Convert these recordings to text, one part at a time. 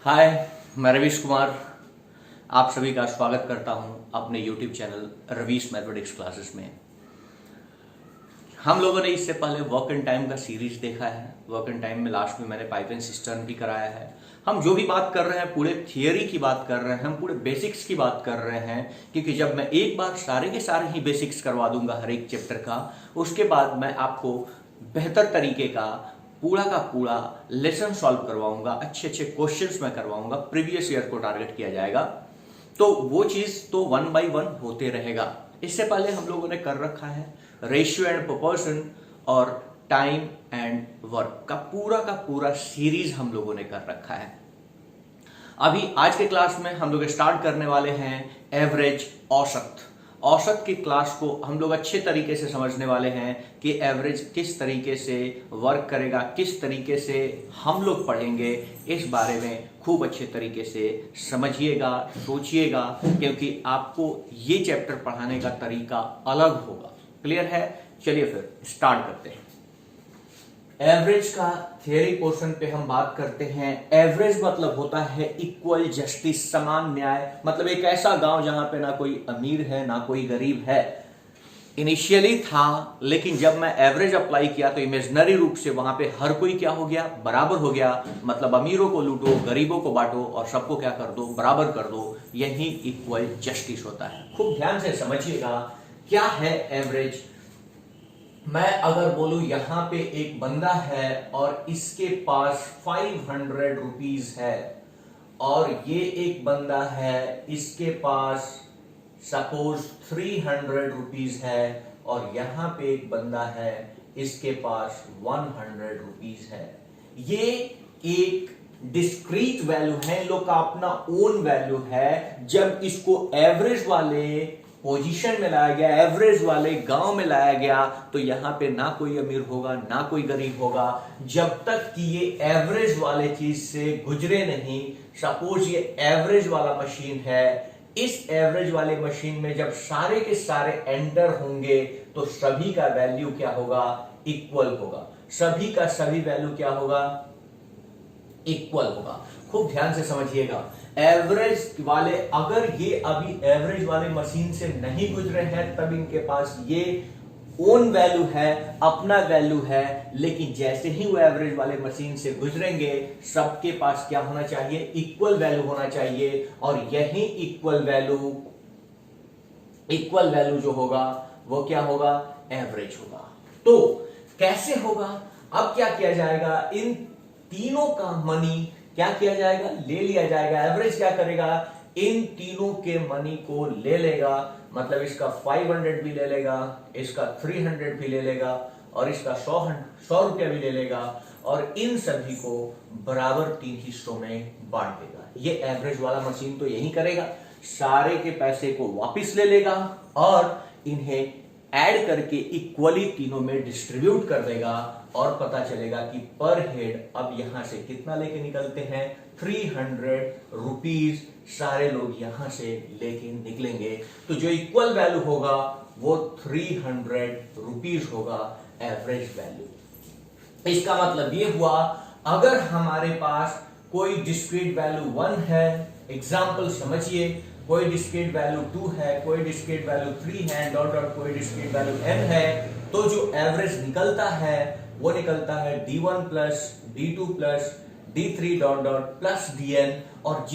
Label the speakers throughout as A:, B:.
A: हाय, मैं रवीश कुमार आप सभी का स्वागत करता हूं अपने YouTube channel Ravish mathematics classes में। हम लोगों ने इससे पहले वर्क एंड टाइम का सीरीज देखा है। वर्क एंड टाइम में लास्ट में मैंने पाइथन सिस्टम भी कराया है। हम जो भी बात कर रहे हैं पूरे थियरी की बात कर रहे हैं, हम पूरे बेसिक्स की बात कर रहे हैं, क्योंकि जब मैं एक बार सारे के सारे ही बेसिक्स करवा दूंगा हर एक चैप्टर का, उसके बाद मैं आपको बेहतर तरीके का पूरा लेसन सॉल्व करवाऊंगा, अच्छे अच्छे क्वेश्चंस मैं करवाऊंगा, प्रीवियस ईयर को टारगेट किया जाएगा। तो वो चीज तो 1 बाय 1 होते रहेगा। इससे पहले हम लोगों ने कर रखा है रेशियो एंड प्रोपोर्शन और टाइम एंड वर्क का पूरा सीरीज हम लोगों ने कर रखा है। अभी आज के क्लास में हम लोग स्टार्ट करने वाले हैं एवरेज, औसत की क्लास को हम लोग अच्छे तरीके से समझने वाले हैं कि एवरेज किस तरीके से वर्क करेगा, किस तरीके से हम लोग पढ़ेंगे, इस बारे में खूब अच्छे तरीके से समझिएगा, सोचिएगा, क्योंकि आपको ये चैप्टर पढ़ाने का तरीका अलग होगा। क्लियर है? चलिए फिर स्टार्ट करते हैं। एवरेज का थियरी पोर्शन पे हम बात करते हैं। एवरेज मतलब होता है इक्वल जस्टिस, समान न्याय। मतलब एक ऐसा गांव जहां पे ना कोई अमीर है ना कोई गरीब है। इनिशियली था, लेकिन जब मैं एवरेज अप्लाई किया तो इमेजिनरी रूप से वहां पे हर कोई क्या हो गया, बराबर हो गया। मतलब अमीरों को लूटो, गरीबों को बांटो और सबको क्या कर दो, बराबर कर दो। यही इक्वल जस्टिस होता है। खूब ध्यान से समझिएगा क्या है एवरेज। मैं अगर बोलूं यहां पे एक बंदा है और इसके पास 500 रुपीज है, और ये एक बंदा है, इसके पास सपोज 300 रुपीज है, और यहां पे एक बंदा है, इसके पास 100 रुपीज है। ये एक डिस्क्रीट वैल्यू है, इन लोग का अपना ओन वैल्यू है। जब इसको एवरेज वाले पोजीशन में लाया गया, एवरेज वाले गांव में लाया गया, तो यहां पे ना कोई अमीर होगा ना कोई गरीब होगा, जब तक कि ये एवरेज वाले चीज से गुजरे नहीं। सपोज ये एवरेज वाला मशीन है, इस एवरेज वाले मशीन में जब सारे के सारे एंटर होंगे तो सभी का वैल्यू क्या होगा, इक्वल होगा। सभी का सभी वैल्यू क्या होगा, इक्वल होगा। खूब ध्यान से समझिएगा। एवरेज वाले, अगर ये अभी एवरेज वाले मशीन से नहीं गुजरे हैं, तब इनके पास ये ओन वैल्यू है, अपना वैल्यू है। लेकिन जैसे ही वो एवरेज वाले मशीन से गुजरेंगे, सबके पास क्या होना चाहिए, इक्वल वैल्यू होना चाहिए। और यही इक्वल वैल्यू जो होगा वो क्या होगा, एवरेज होगा। तो कैसे होगा? अब क्या किया जाएगा, इन तीनों का मनी क्या किया जाएगा, ले लिया जाएगा। एवरेज क्या करेगा, इन तीनों के मनी को ले लेगा। मतलब इसका 500 भी ले लेगा, इसका 300 भी ले लेगा, और इसका 100 रुपया भी ले लेगा, और इन सभी को बराबर 3 हिस्सों में बांट देगा। ये एवरेज वाला मशीन तो यही करेगा, सारे के पैसे को वापिस ले लेगा और इन्हें ऐड करके इक्वली तीनों में डिस्ट्रीब्यूट कर देगा, और पता चलेगा कि पर हेड अब यहां से कितना लेके निकलते हैं, 300 रुपीज सारे लोग यहां से लेके निकलेंगे। तो जो इक्वल वैल्यू होगा वो 300 रुपीज होगा, एवरेज वैल्यू। इसका मतलब ये हुआ, अगर हमारे पास कोई डिस्क्रीट वैल्यू 1 है, एग्जाम्पल समझिए, कोई डिस्क्रीट वैल्यू 2 है, कोई डिस्क्रीट वैल्यू 3 है, डॉट डॉट कोई डिस्क्रीट वैल्यू n है, तो जो एवरेज निकलता है वो निकलता है d1 plus d2 plus d3 dot dot plus dn। और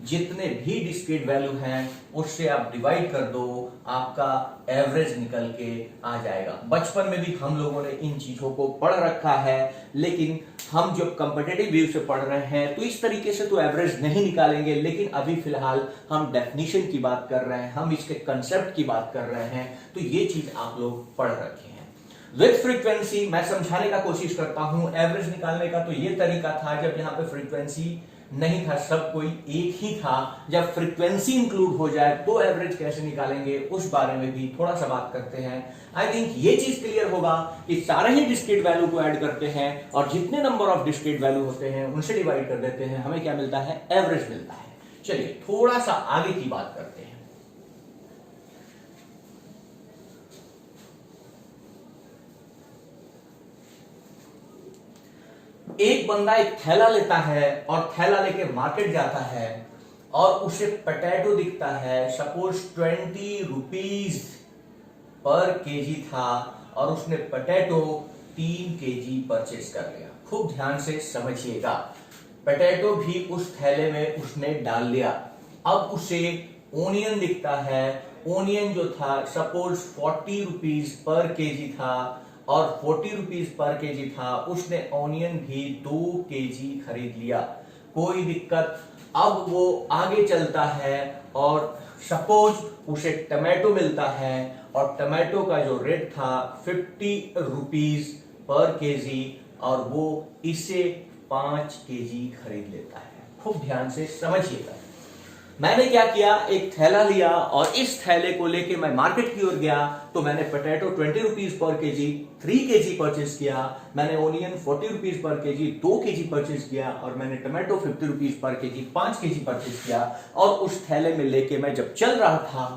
A: जितने भी डिस्क्रीट वैल्यू हैं उससे आप डिवाइड कर दो, आपका एवरेज निकल के आ जाएगा। बचपन में भी हम लोगों ने इन चीजों को पढ़ रखा है, लेकिन हम जब कॉम्पिटिटिव व्यू से पढ़ रहे हैं तो इस तरीके से तो एवरेज नहीं निकालेंगे। लेकिन अभी फिलहाल हम डेफिनेशन की बात कर रहे हैं, हम इसके कंसेप्ट की बात कर रहे हैं, तो ये चीज आप लोग पढ़ रखे हैं। विथ फ्रीक्वेंसी मैं समझाने का कोशिश करता हूं। एवरेज निकालने का तो ये तरीका था जब यहां पे फ्रीक्वेंसी नहीं था, सब कोई एक ही था। जब फ्रीक्वेंसी इंक्लूड हो जाए तो एवरेज कैसे निकालेंगे, उस बारे में भी थोड़ा सा बात करते हैं। आई थिंक ये चीज क्लियर होगा कि सारे ही डिस्क्रीट वैल्यू को ऐड करते हैं और जितने नंबर ऑफ डिस्क्रीट वैल्यू होते हैं उनसे डिवाइड कर देते हैं, हमें क्या मिलता है, एवरेज मिलता है। चलिए थोड़ा सा आगे की बात करते हैं। एक बंदा एक थैला लेता है और थैला लेके मार्केट जाता है और उसे पोटैटो दिखता है, सपोज 20 रुपीज पर केजी था और उसने पोटैटो 3 केजी परचेज कर लिया। खूब ध्यान से समझिएगा, पोटैटो भी उस थैले में उसने डाल लिया। अब उसे ओनियन दिखता है, ओनियन जो था सपोज 40 रुपीज पर केजी था और 40 रुपीज पर केजी था, उसने ओनियन भी 2 केजी खरीद लिया, कोई दिक्कत। अब वो आगे चलता है और सपोज उसे टमाटो मिलता है और टमाटो का जो रेट था 50 रुपीज पर केजी और वो इसे 5 केजी खरीद लेता है। खूब ध्यान से समझिएगा, मैंने क्या किया, एक थैला लिया और इस थैले को लेके मैं मार्केट की ओर गया तो मैंने potato 20 rupees per KG 3 KG purchase किया, मैंने onion 40 rupees per KG 2 KG purchase किया और मैंने tomato 50 rupees per KG 5 KG purchase किया। और उस थैले में लेके मैं जब चल रहा था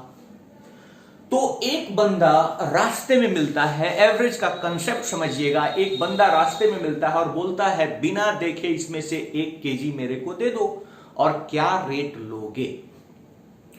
A: तो एक बंदा रास्ते में मिलता है। एवरेज का कंसेप्ट समझिएगा, एक बंदा रास्ते में मिलता है और बोलता है बिना देखे इसमें से 1 केजी मेरे को दे दो और क्या रेट लोगे।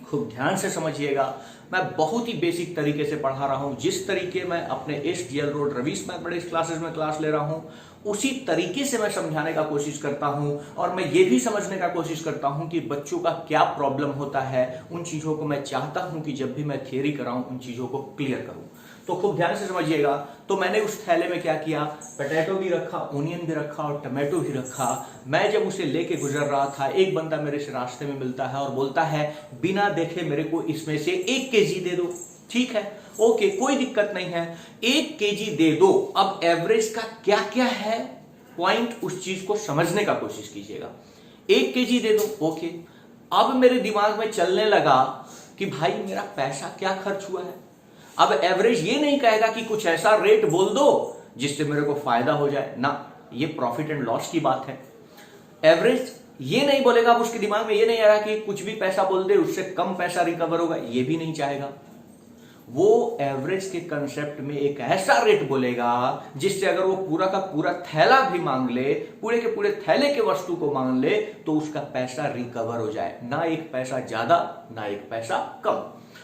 A: खूब ध्यान से समझिएगा, मैं बहुत ही बेसिक तरीके से पढ़ा रहा हूं। जिस तरीके मैं अपने SDL road Ravish mathematics classes में क्लास ले रहा हूं उसी तरीके से मैं समझाने का कोशिश करता हूं और मैं ये भी समझने का कोशिश करता हूं कि बच्चों का क्या प्रॉब्लम होता है। उन चीजों को मैं चाहता हूं कि जब भी मैं थियरी कराऊं उन चीजों को क्लियर करूं। तो खूब ध्यान से समझिएगा, तो मैंने उस थैले में क्या किया, पोटैटो भी रखा, ओनियन भी रखा और टमाटो भी रखा। मैं जब उसे लेके गुजर रहा था, एक बंदा मेरे से रास्ते में मिलता है और बोलता है बिना देखे मेरे को इसमें से 1 केजी दे दो। ठीक है, ओके, कोई दिक्कत नहीं है, 1 केजी दे दो। अब एवरेज का क्या क्या है पॉइंट, उस चीज को समझने का कोशिश कीजिएगा। 1 केजी दे दो, ओके। अब मेरे दिमाग में चलने लगा कि भाई मेरा पैसा क्या खर्च हुआ है। अब एवरेज ये नहीं कहेगा कि कुछ ऐसा रेट बोल दो जिससे मेरे को फायदा हो जाए ना, ये प्रॉफिट एंड लॉस की बात है। एवरेज ये नहीं बोलेगा, अब उसके दिमाग में ये नहीं आ रहा कि कुछ भी पैसा बोल दे उससे कम पैसा रिकवर होगा, ये भी नहीं चाहेगा। वो एवरेज के कंसेप्ट में एक ऐसा रेट बोलेगा जिससे अगर वो पूरा का पूरा थैला भी मांग ले, पूरे के पूरे थैले के वस्तु को मांग ले तो उसका पैसा रिकवर हो जाए, ना एक पैसा ज्यादा ना एक पैसा कम।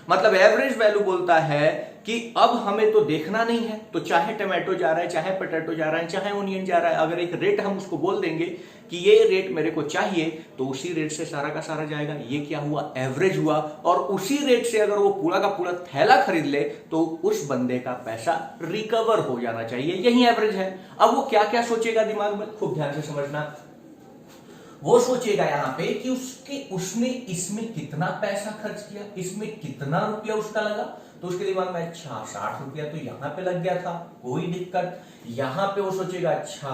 A: मतलब एवरेज वैल्यू बोलता है कि अब हमें तो देखना नहीं है, तो चाहे टमाटो जा रहा है, चाहे पोटैटो जा रहा है, चाहे ओनियन जा रहा है, अगर एक रेट हम उसको बोल देंगे कि ये रेट मेरे को चाहिए तो उसी रेट से सारा का सारा जाएगा। ये क्या हुआ, एवरेज हुआ। और उसी रेट से अगर वो पूरा का पूरा थैला खरीद ले तो उस बंदे का पैसा रिकवर हो जाना चाहिए, यही एवरेज है। अब वो क्या क्या सोचेगा दिमाग में, खूब ध्यान से समझना। वो सोचेगा यहां पे कि उसने इसमें कितना पैसा खर्च किया, इसमें कितना रुपया उसका लगा। तो उसके दिमाग में अच्छा 60 रुपया तो यहां पे लग गया था, कोई दिक्कत। यहां पे वो सोचेगा अच्छा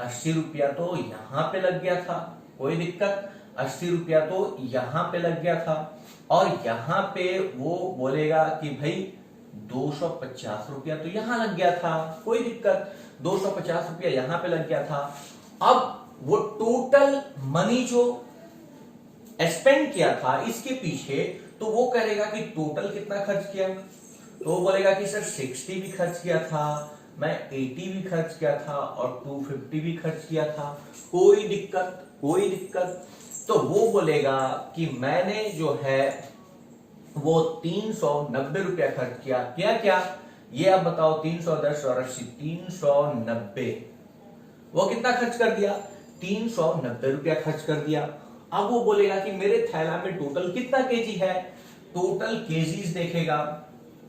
A: 80 रुपया तो यहां पे लग गया था, कोई दिक्कत। 80 रुपया तो यहां पे लग गया था। और यहां पे वो बोलेगा कि भाई 250 रुपया तो यहां लग गया था, कोई दिक्कत। 250 रुपया यहां पे लग गया था। अब वो टोटल मनी जो स्पेंड किया था इसके पीछे, तो वो करेगा कि टोटल कितना खर्च किया। तो वो बोलेगा कि सर 60 भी खर्च किया था, मैं 80 भी खर्च किया था और 250 भी खर्च किया था, कोई दिक्कत कोई दिक्कत। तो वो बोलेगा कि मैंने जो है वो 390 रुपया खर्च किया। क्या क्या ये आप बताओ, 310 और 80, 390। वो कितना खर्च कर दिया, 390 रुपया खर्च कर दिया। अब वो बोलेगा कि मेरे थैला में टोटल कितना केजी है, टोटल केजीज देखेगा,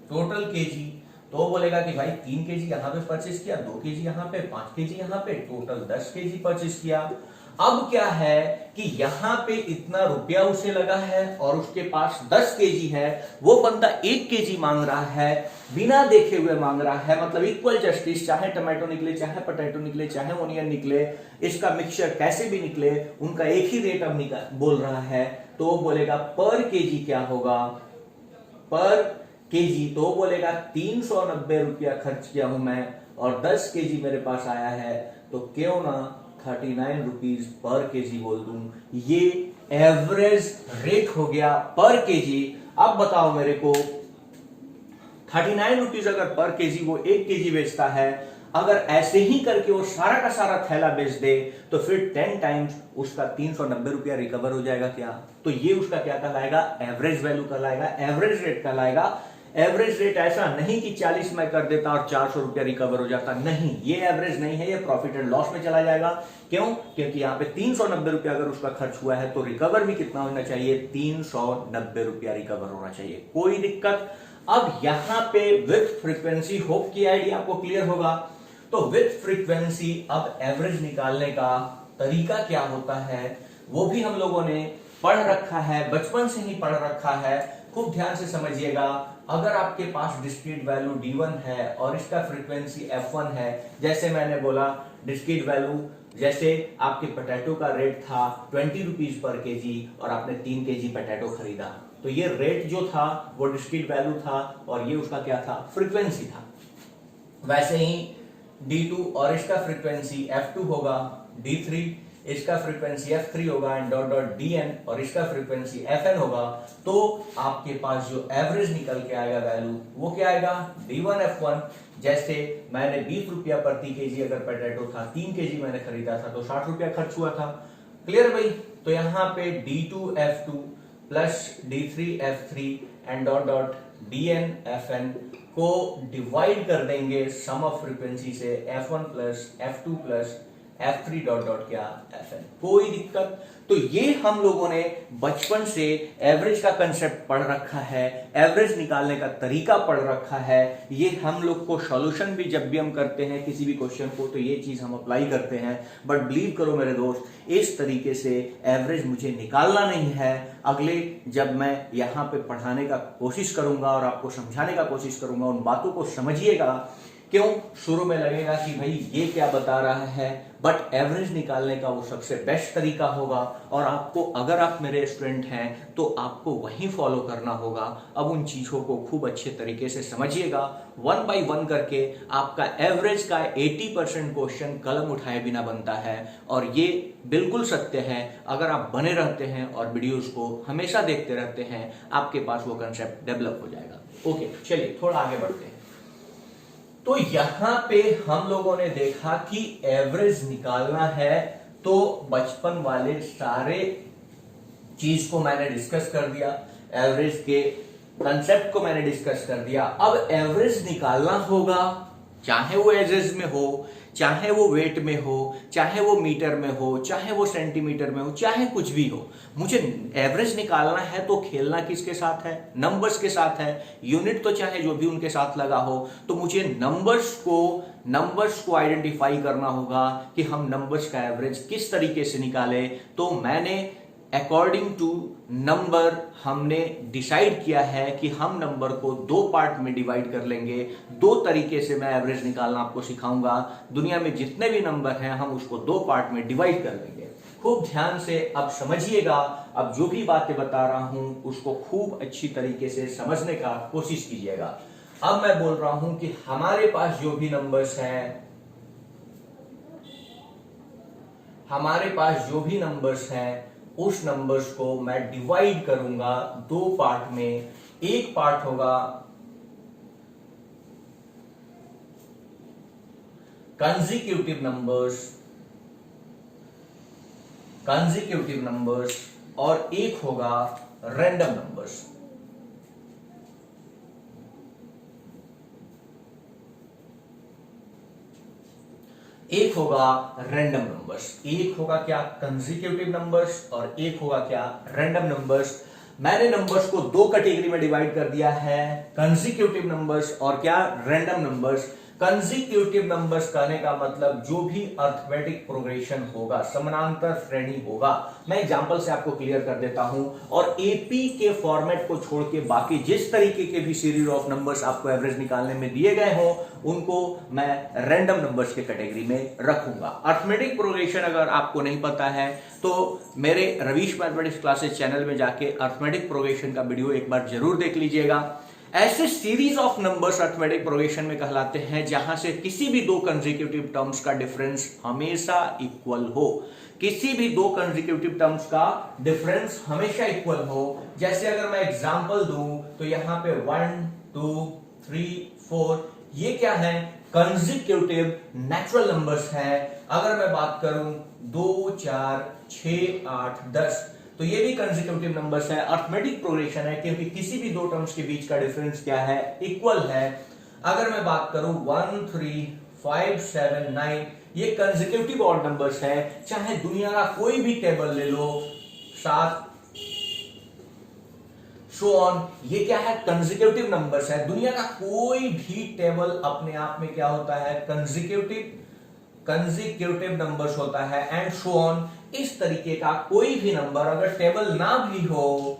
A: टोटल केजी। तो वो बोलेगा कि भाई 3 केजी यहां पे परचेस किया, 2 केजी यहां पे, 5 केजी यहां पे, टोटल 10 केजी परचेस किया। अब क्या है कि यहां पे इतना रुपया उसे लगा है और उसके पास 10 केजी है। वो बंदा 1 केजी मांग रहा है, बिना देखे हुए मांग रहा है, मतलब इक्वल जस्टिस, चाहे टमाटो निकले, चाहे पोटैटो निकले, चाहे ओनियन निकले, इसका मिक्सचर कैसे भी निकले, उनका एक ही रेट अब बोल रहा है। तो वो बोलेगा पर केजी क्या होगा, पर केजी। तो बोलेगा 390 रुपया खर्च किया हूं मैं और 10 केजी मेरे पास आया है, तो क्यों ना 39 रुपीज पर केजी बोल दूं। ये एवरेज रेट हो गया पर केजी। अब बताओ मेरे को 39 रुपीज अगर पर केजी वो 1 केजी बेचता है, अगर ऐसे ही करके वो सारा का सारा थैला बेच दे तो फिर 10 टाइम्स उसका 390 रुपया रिकवर हो जाएगा क्या? तो ये उसका क्या कहलाएगा? एवरेज वैल्यू कहलाएगा, एवरेज रेट कहलाएगा। एवरेज रेट ऐसा नहीं कि 40 में कर देता और 400 रुपया रिकवर हो जाता, नहीं, ये एवरेज नहीं है, ये प्रॉफिट एंड लॉस में चला जाएगा। क्यों? क्योंकि यहाँ पे 390 रुपया अगर उसका खर्च हुआ है तो रिकवर भी कितना होना चाहिए? 390 रुपया रिकवर होना चाहिए। कोई दिक्कत? अब यहां पे विथ फ्रीक्वेंसी, होप की आइडिया आपको क्लियर होगा। तो विथ फ्रीक्वेंसी अब एवरेज निकालने का तरीका क्या होता है वो भी हम लोगों ने पढ़ रखा है, बचपन से ही पढ़ रखा है। खूब ध्यान से समझिएगा। अगर आपके पास डिस्क्रीट वैल्यू D1 है और इसका फ्रीक्वेंसी F1 है, जैसे मैंने बोला डिस्क्रीट वैल्यू, जैसे आपके पोटैटो का रेट था 20 रुपीज पर केजी और आपने 3 केजी पोटैटो खरीदा, तो ये रेट जो था वो डिस्क्रीट वैल्यू था और ये उसका क्या था? फ्रीक्वेंसी था। वैसे ही D2 और इसका फ्रीक्वेंसी F2 होगा, D3 इसका फ्रीक्वेंसी F3 होगा एंड डॉट डॉट DN और इसका फ्रीक्वेंसी FN होगा। तो आपके पास जो एवरेज निकल के आएगा वैल्यू वो क्या आएगा? D1 F1। जैसे मैंने 20 रुपया प्रति केजी अगर पोटैटो था, 3 केजी मैंने खरीदा था तो 60 रुपया खर्च हुआ था। क्लियर भाई? तो यहाँ पे D2 F2 plus D3 F3 and dot dot DN FN को डिवाइड कर देंगे सम ऑफ फ्रीक्वेंसी से, F1 plus F2 plus F3 dot dot क्या? FN। कोई दिक्कत? तो ये हम लोगों ने बचपन से एवरेज का कंसेप्ट पढ़ रखा है, एवरेज निकालने का तरीका पढ़ रखा है। ये हम लोग को सॉल्यूशन भी जब भी हम करते हैं किसी भी क्वेश्चन को तो ये चीज हम अप्लाई करते हैं। बट बिलीव करो मेरे दोस्त, इस तरीके से एवरेज मुझे निकालना नहीं है। अगले जब मैं यहाँ पे पढ़ाने का कोशिश करूंगा और आपको समझाने का कोशिश करूंगा, उन बातों को समझिएगा। क्यों? शुरू में लगेगा कि भाई ये क्या बता रहा है, बट एवरेज निकालने का वो सबसे बेस्ट तरीका होगा और आपको, अगर आप मेरे स्टूडेंट हैं तो आपको वही फॉलो करना होगा। अब उन चीजों को खूब अच्छे तरीके से समझिएगा। 1 बाय 1 करके आपका एवरेज का 80% क्वेश्चन कलम उठाए बिना बनता है और ये बिल्कुल सत्य है। अगर आप बने रहते हैं और वीडियोस को हमेशा देखते रहते हैं, आपके पास वो कंसेप्ट डेवलप हो जाएगा। ओके, चलिए थोड़ा आगे बढ़ते हैं। तो यहां पे हम लोगों ने देखा कि एवरेज निकालना है तो बचपन वाले सारे चीज को मैंने डिस्कस कर दिया, एवरेज के कंसेप्ट को मैंने डिस्कस कर दिया। अब एवरेज निकालना होगा, चाहे वो एजेस में हो, चाहे वो वेट में हो, चाहे वो मीटर में हो, चाहे वो सेंटीमीटर में हो, चाहे कुछ भी हो। मुझे एवरेज निकालना है तो खेलना किसके साथ है? नंबर्स के साथ है। यूनिट तो चाहे जो भी उनके साथ लगा हो, तो मुझे नंबर्स को आइडेंटिफाई करना होगा कि हम नंबर्स का एवरेज किस तरीके से निकाले। तो मैंने अकॉर्डिंग टू नंबर हमने डिसाइड किया है कि हम नंबर को 2 पार्ट में डिवाइड कर लेंगे। 2 तरीके से मैं एवरेज निकालना आपको सिखाऊंगा। दुनिया में जितने भी नंबर हैं हम उसको 2 पार्ट में डिवाइड कर लेंगे। खूब ध्यान से अब समझिएगा। अब जो भी बातें बता रहा हूं उसको खूब अच्छी तरीके से समझने का कोशिश कीजिएगा। अब मैं बोल रहा हूं कि हमारे पास जो भी नंबर्स हैं, उस नंबर्स को मैं डिवाइड करूंगा 2 पार्ट में। एक पार्ट होगा कंसेक्यूटिव नंबर्स और एक होगा रैंडम नंबर्स। एक होगा रैंडम नंबर्स, एक होगा क्या? कंसेक्यूटिव नंबर्स और एक होगा क्या? Random numbers. मैंने नंबर्स को 2 कैटेगरी में डिवाइड कर दिया है, कंसेक्यूटिव नंबर्स और क्या? Random numbers. कंसेक्यूटिव नंबर्स कहने का मतलब जो भी अर्थमेटिक प्रोग्रेशन होगा, समानांतर श्रेणी होगा। मैं एग्जांपल से आपको क्लियर कर देता हूं। और एपी के फॉर्मेट को छोड़ के बाकी जिस तरीके के भी सीरीज ऑफ नंबर्स आपको एवरेज निकालने में दिए गए हो उनको मैं रैंडम नंबर्स के कैटेगरी में रखूंगा। अर्थमेटिक प्रोग्रेशन अगर आपको नहीं पता है तो मेरे रवीश मैथमेटिक्स क्लासेस चैनल में जाके अर्थमेटिक प्रोग्रेशन का वीडियो एक बार जरूर देख लीजिएगा। ऐसे series of numbers arithmetic progression में कहलाते हैं जहां से किसी भी 2 कंसेक्यूटिव टर्म्स का डिफरेंस हमेशा इक्वल हो। किसी भी 2 कंसेक्यूटिव टर्म्स का डिफरेंस हमेशा इक्वल हो। जैसे अगर मैं एग्जांपल दूं तो यहां पे 1 2 3 4 ये क्या है? कंसेक्यूटिव नेचुरल नंबर्स हैं। अगर मैं बात करूं 2, 4, 6, 8, 10, तो ये भी कंसेक्यूटिव नंबर्स है, अर्थमेटिक प्रोग्रेशन है, क्योंकि किसी भी दो टर्म्स के बीच का डिफरेंस क्या है, इक्वल है। अगर मैं बात करूं 1, 3, 5, 7, 9, ये कंसेक्यूटिव ऑड नंबर्स है। चाहे दुनिया का कोई भी टेबल ले लो, 7 सो ऑन, ये क्या है, कंसेक्यूटिव नंबर्स है। दुनिया का कोई भी टेबल अपने आप में क्या होता है, कंसेक्यूटिव नंबर्स होता है, एंड सो ऑन। इस तरीके का कोई भी नंबर अगर टेबल ना भी हो,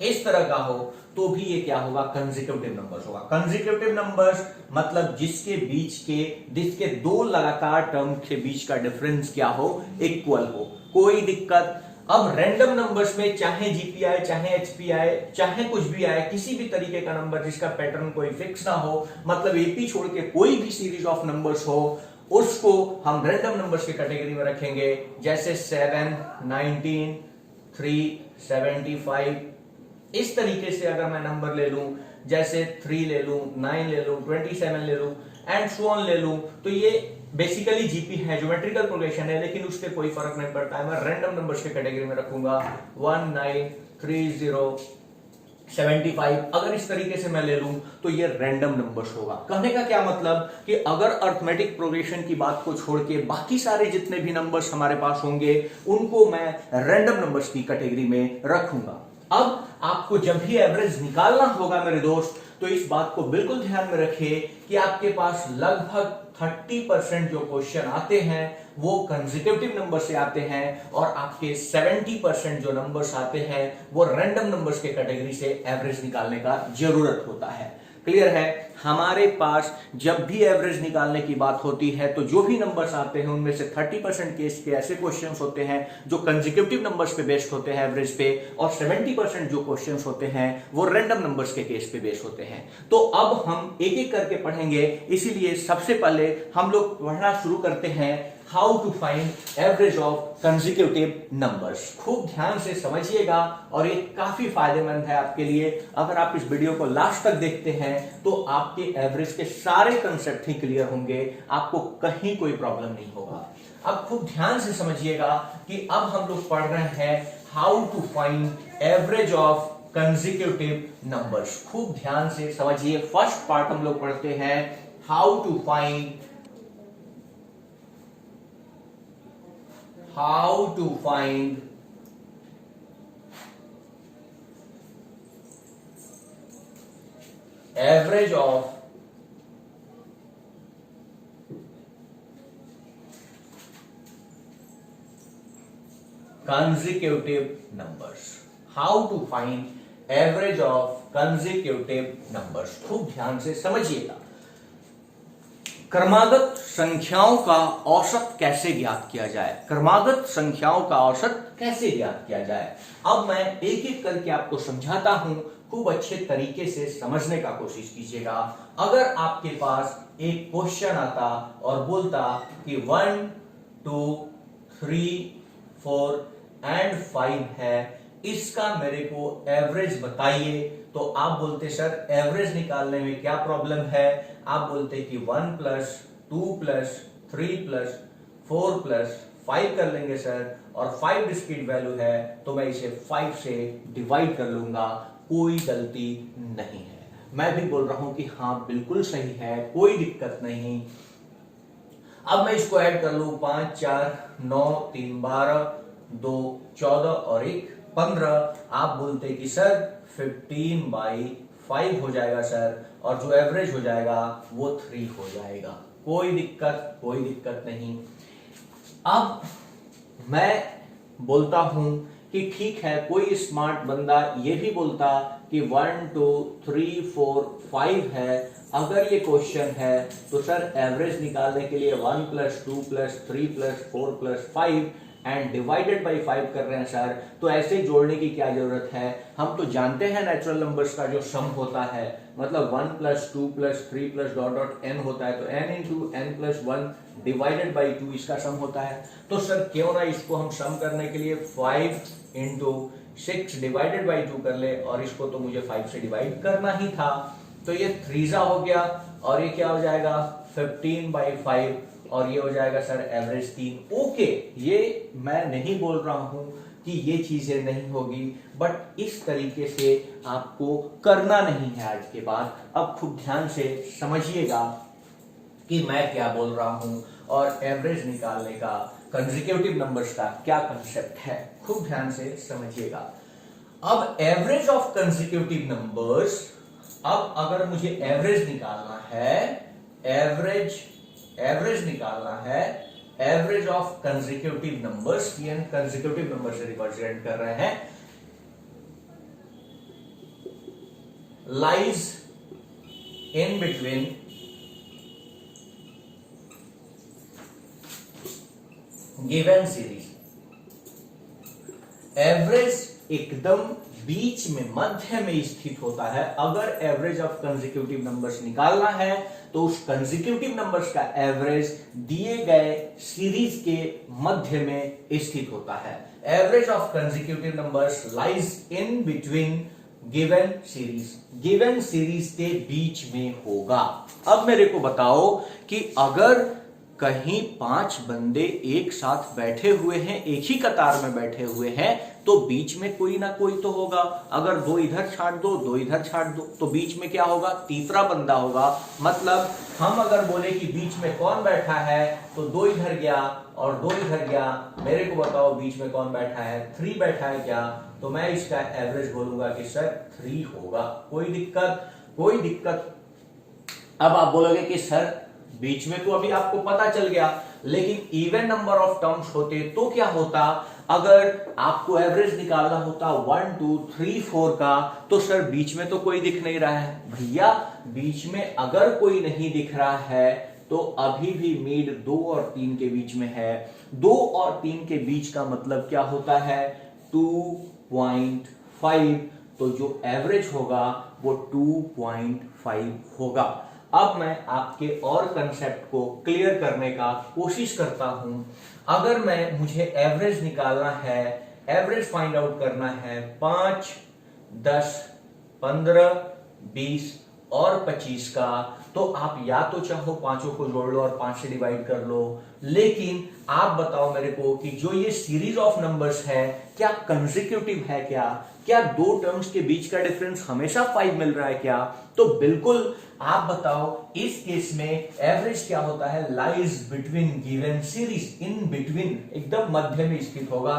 A: इस तरह का हो, तो भी ये क्या होगा, कंसेक्यूटिव नंबर्स होगा। कंसेक्यूटिव नंबर्स मतलब जिसके दो लगातार टर्म के बीच का डिफरेंस क्या हो, इक्वल हो, कोई दिक्कत। अब रैंडम नंबर्स में चाहे जीपी आए, चाहे एचपी आए, चाहे कुछ भी आए, किसी भी तरीके का नंबर जिसका पैटर्न कोई फिक्स ना हो, मतलब एपी छोड़ के कोई भी सीरीज ऑफ नंबर्स हो, उसको हम रैंडम नंबर्स की कैटेगरी में रखेंगे। जैसे 7, 19, 3, 75, इस तरीके से अगर मैं नंबर ले लूं, जैसे 3 ले लूं, 9 ले लूं, 27 ले लूं, एंड सो ऑन ले लूं, तो ये बेसिकली जीपी है, ज्योमेट्रिकल प्रोग्रेशन है, लेकिन उससे कोई फर्क नहीं पड़ता है। मैं रैंडम नंबर्स के कैटेगरी में रखूंगा 1, 9, 3, 0, 75। अगर इस तरीके से मैं ले लूं तो ये रैंडम नंबर्स होगा। कहने का क्या मतलब कि अगर अर्थमेटिक प्रोग्रेशन की बात को छोड़ के बाकी सारे जितने भी नंबर्स हमारे पास होंगे, उनको मैं रैंडम नंबर्स की कैटेगरी में रखूंगा। अब आपको जब भी एवरेज निकालना होगा मेरे दोस्त, तो इस बात को बिल्कुल ध्यान में रखिए कि आपके पास लगभग 30% जो क्वेश्चन आते हैं वो कंसेक्यूटिव नंबर से आते हैं, और आपके 70% जो नंबर्स आते हैं वो रैंडम नंबर्स के कैटेगरी से एवरेज निकालने का जरूरत होता है। क्लियर है? हमारे पास जब भी एवरेज निकालने की बात होती है तो जो भी नंबर्स आते हैं उनमें से 30% केस के ऐसे क्वेश्चंस होते हैं जो कंसेक्यूटिव नंबर्स पे बेस्ड होते हैं एवरेज पे, और 70% जो क्वेश्चंस होते हैं वो रैंडम नंबर्स के केस पे बेस्ड होते हैं। तो अब हम एक एक करके पढ़ेंगे, इसीलिए सबसे पहले हम लोग पढ़ना शुरू करते हैं how to find average of consecutive numbers. खूब ध्यान से समझिएगा और ये काफी फायदेमंद है आपके लिए। अगर आप इस वीडियो को लास्ट तक देखते हैं तो आपके एवरेज के सारे कंसेप्ट ही क्लियर होंगे, आपको कहीं कोई प्रॉब्लम नहीं होगा। अब खूब ध्यान से समझिएगा कि अब हम लोग पढ़ रहे हैं how to find average of consecutive numbers. खूब ध्यान से समझिए। फर्स्ट पार्ट हम लोग पढ़ते हैं how to find average of consecutive numbers। How to find average of consecutive numbers। खूब ध्यान से समझिएगा। क्रमागत संख्याओं का औसत कैसे ज्ञात किया जाए? क्रमागत संख्याओं का औसत कैसे ज्ञात किया जाए? अब मैं एक एक करके आपको समझाता हूं, खूब अच्छे तरीके से समझने का कोशिश कीजिएगा। अगर आपके पास एक क्वेश्चन आता और बोलता कि 1, 2, 3, 4 एंड 5 है, इसका मेरे को एवरेज बताइए, तो आप बोलते सर एवरेज निकालने में क्या प्रॉब्लम है? आप बोलते कि 1 + 2 + 3 + 4 + 5 कर लेंगे सर, और 5 डिस्क्रीट वैल्यू है तो मैं इसे 5 से डिवाइड कर लूंगा, कोई गलती नहीं है। मैं भी बोल रहा हूं कि हाँ बिल्कुल सही है, कोई दिक्कत नहीं। अब मैं इसको ऐड कर लूं, 5, 4, 9, 3, 12, 2, 14 और 1, 15। आप बोलते कि सर 15/5 हो जाएगा सर, और जो एवरेज हो जाएगा वो 3 हो जाएगा। कोई दिक्कत नहीं। अब मैं बोलता हूं कि ठीक है, कोई स्मार्ट बंदा ये भी बोलता कि 1, 2, 3, 4, 5 है। अगर ये क्वेश्चन है तो सर एवरेज निकालने के लिए 1 + 2 + 3 + 4 + 5 एंड डिवाइडेड बाई 5 कर रहे हैं सर, तो ऐसे जोड़ने की क्या जरूरत है? हम तो जानते हैं नेचुरल नंबर्स का जो सम होता है, मतलब 1 + 2 + 3 + n होता है, तो n × n + 1 डिवाइडेड बाई 2 इसका सम होता है। तो सर क्यों ना इसको हम सम करने के लिए 5 × 6 डिवाइडेड बाई 2 कर ले, और इसको तो मुझे 5 से डिवाइड करना ही था, तो ये 3 हो गया, और ये क्या हो जाएगा 15/5, और ये हो जाएगा सर एवरेज 3। ओके, ये मैं नहीं बोल रहा हूं कि ये चीजें नहीं होगी, बट इस तरीके से आपको करना नहीं है आज के बाद। अब खूब ध्यान से समझिएगा कि मैं क्या बोल रहा हूं और एवरेज निकालने का, कंसेक्यूटिव नंबर्स का क्या कंसेप्ट है, खूब ध्यान से समझिएगा। अब एवरेज ऑफ कंसेक्यूटिव नंबर्स, अब अगर मुझे एवरेज निकालना है, एवरेज निकालना है, average of consecutive numbers, consecutive number से रिप्रेजेंट कर रहे हैं, lies in between given series. Average एकदम बीच में, मध्य में स्थित होता है। अगर एवरेज ऑफ कंसेक्यूटिव नंबर्स निकालना है तो उस कंसेक्यूटिव नंबर्स का एवरेज दिए गए सीरीज के मध्य में स्थित होता है। Average of consecutive numbers lies in between given series, given series के बीच में होगा। अब मेरे को बताओ कि अगर कहीं 5 बंदे एक साथ बैठे हुए हैं, एक ही कतार में बैठे हुए हैं, तो बीच में कोई ना कोई तो होगा। अगर 2 इधर छाट दो, 2 इधर छाट दो, तो बीच में क्या होगा, तीसरा बंदा होगा। मतलब हम अगर बोले कि बीच में कौन बैठा है, तो 2 इधर गया और 2 इधर गया, मेरे को बताओ बीच में कौन बैठा है, 3 बैठा है क्या, तो मैं इसका एवरेज बोलूंगा कि सर 3 होगा। कोई दिक्कत, कोई दिक्कत। अब आप बोलोगे कि सर बीच में तो अभी आपको पता चल गया, लेकिन इवन नंबर ऑफ टर्म्स होते तो क्या होता, अगर आपको एवरेज निकालना होता 1 2 3 4 का, तो सर बीच में तो कोई दिख नहीं रहा है। भैया बीच में अगर कोई नहीं दिख रहा है तो अभी भी मीड 2 और 3 के बीच में है। 2 और 3 के बीच का मतलब क्या होता है, 2.5, तो जो एवरेज होगा वो 2.5 होगा। अब मैं आपके और कंसेप्ट को क्लियर करने का कोशिश करता हूं। अगर मुझे एवरेज निकालना है, एवरेज फाइंड आउट करना है 5, 10, 15, 20 और 25 का, तो आप या तो चाहो पांचों को जोड़ लो और 5 से डिवाइड कर लो, लेकिन आप बताओ मेरे को कि जो ये सीरीज ऑफ नंबर्स है क्या कंसेक्यूटिव है, क्या 2 टर्म्स के बीच का डिफरेंस हमेशा 5 मिल रहा है क्या? तो बिल्कुल। आप बताओ इस केस में एवरेज क्या होता है, lies between given series, in between, एकदम मध्य में स्थित होगा।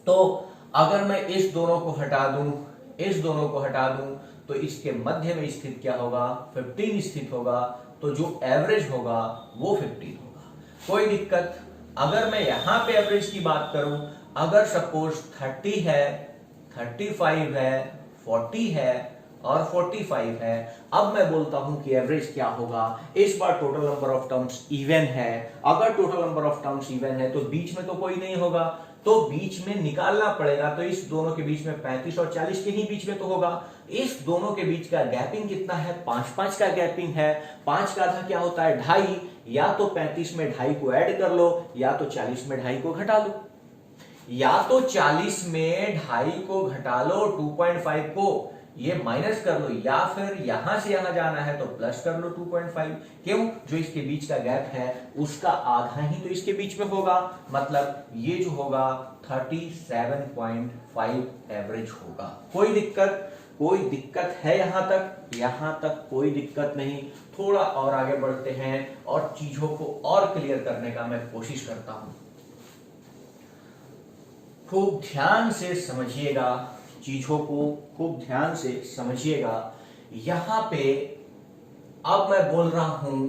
A: तो अगर मैं इस दोनों को हटा दूं, इस दोनों को हटा दूं, तो इसके मध्य में स्थित क्या होगा, 15 स्थित होगा। तो जो एवरेज होगा वो 15 होगा। कोई दिक्कत। अगर मैं यहां पे एवरेज की बात करूं, अगर सपोज 30 है, 35 है, 40 है और 45 है, अब मैं बोलता हूं कि एवरेज क्या होगा। इस बार total number of terms even है। अगर total number of terms even है तो बीच में तो कोई नहीं होगा, तो बीच में निकालना पड़ेगा। तो इस दोनों के बीच में 35 और 40 के ही बीच में तो होगा। इस दोनों के बीच का गैपिंग कितना है, 5-5 का गैपिंग है। 5 का आधा क्या होता है, 2.5। या तो 35 में 2.5 को ऐड कर लो, या तो 40 में 2.5 को घटा लो। या तो 40 में 2.5 को घटा लो, 2.5 को ये माइनस कर लो, या फिर यहां से यहां जाना है तो प्लस कर लो 2.5। क्यों? जो इसके बीच का गैप है उसका आधा ही तो इसके बीच में होगा। मतलब ये जो होगा 37.5 एवरेज होगा। कोई दिक्कत, कोई दिक्कत है यहां तक? यहां तक कोई दिक्कत नहीं। थोड़ा और आगे बढ़ते हैं और चीजों को और क्लियर करने का मैं कोशिश करता हूं। खूब ध्यान से समझिएगा चीजों को, खूब ध्यान से समझिएगा। यहां पे अब मैं बोल रहा हूं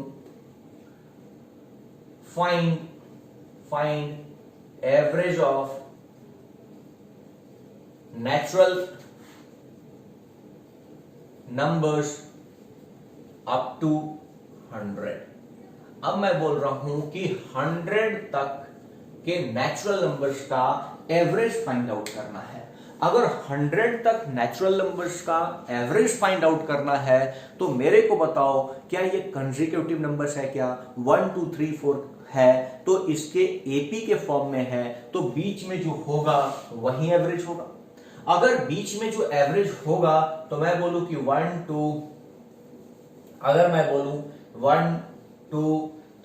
A: find average of natural numbers up to 100। अब मैं बोल रहा हूं कि 100 तक के नेचुरल नंबर्स का एवरेज फाइंड आउट करना है। अगर 100 तक नेचुरल नंबर्स का एवरेज फाइंड आउट करना है तो मेरे को बताओ क्या ये कंसेक्यूटिव नंबर्स है क्या? 1 2 3 4 है तो इसके एपी के फॉर्म में है, तो बीच में जो होगा वही एवरेज होगा। अगर बीच में जो एवरेज होगा तो मैं बोलूं कि 1 2, अगर मैं बोलूं 1 2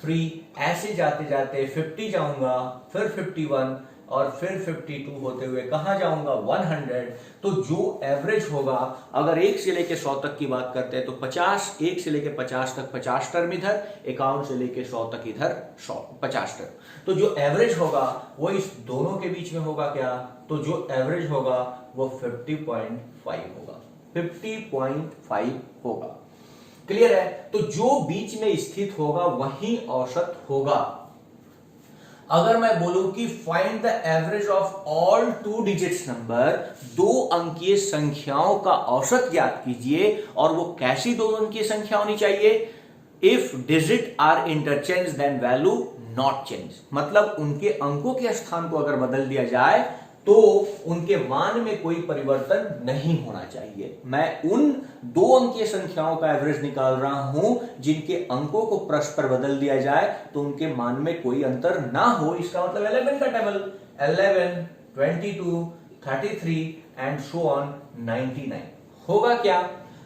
A: 3 ऐसे जाते जाते 50 जाऊंगा, फिर 51 और फिर 52 होते हुए कहां जाऊंगा 100। तो जो एवरेज होगा, अगर 1 से लेके 100 तक की बात करते हैं तो 50, 1 से लेके 50 तक 50 टर्म इधर, 51 से लेके 100 तक इधर 50 टर्म। तो जो एवरेज होगा वो इस दोनों के बीच में होगा क्या, तो जो एवरेज होगा वो 50.5 होगा, 50.5 होगा। क्लियर है? तो जो बीच में स्थित होगा वही औसत होगा। अगर मैं बोलूं कि find the average of all 2 digits number, 2 अंकीय संख्याओं का औसत ज्ञात कीजिए, और वो कैसी 2 अंकीय संख्या होनी चाहिए, if digit are interchange then value not change, मतलब उनके अंकों के स्थान को अगर बदल दिया जाए तो उनके मान में कोई परिवर्तन नहीं होना चाहिए। मैं उन 2 अंकीय संख्याओं का एवरेज निकाल रहा हूं जिनके अंकों को परस्पर बदल दिया जाए तो उनके मान में कोई अंतर ना हो। इसका मतलब 11 का टेबल 11, 22, 33 एंड सो ऑन 99 होगा क्या।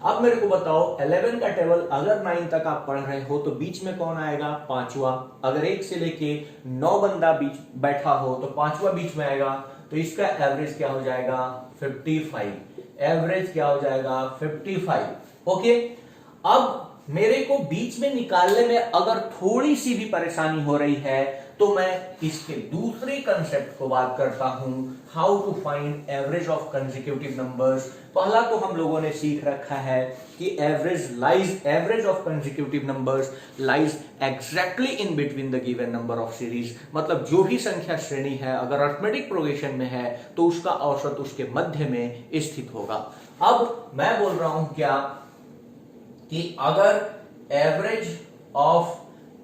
A: अब मेरे को बताओ 11 का टेबल अगर 9 तक आप पढ़ रहे हो तो बीच में कौन आएगा, 5वां। अगर 1 से लेके 9 बंदा बीच बैठा हो तो 5वां बीच में आएगा, तो इसका एवरेज क्या हो जाएगा 55। एवरेज क्या हो जाएगा 55। ओके, अब मेरे को बीच में निकालने में अगर थोड़ी सी भी परेशानी हो रही है तो मैं इसके दूसरे कंसेप्ट को बात करता हूं, how to find average of consecutive numbers. पहला तो हम लोगों ने सीख रखा है कि average of consecutive numbers lies exactly in between the given number of series, मतलब जो भी संख्या श्रेणी है अगर अरिथमेटिक प्रोग्रेशन में है तो उसका औसत उसके मध्य में स्थित होगा। अब मैं बोल रहा हूं क्या कि अगर एवरेज ऑफ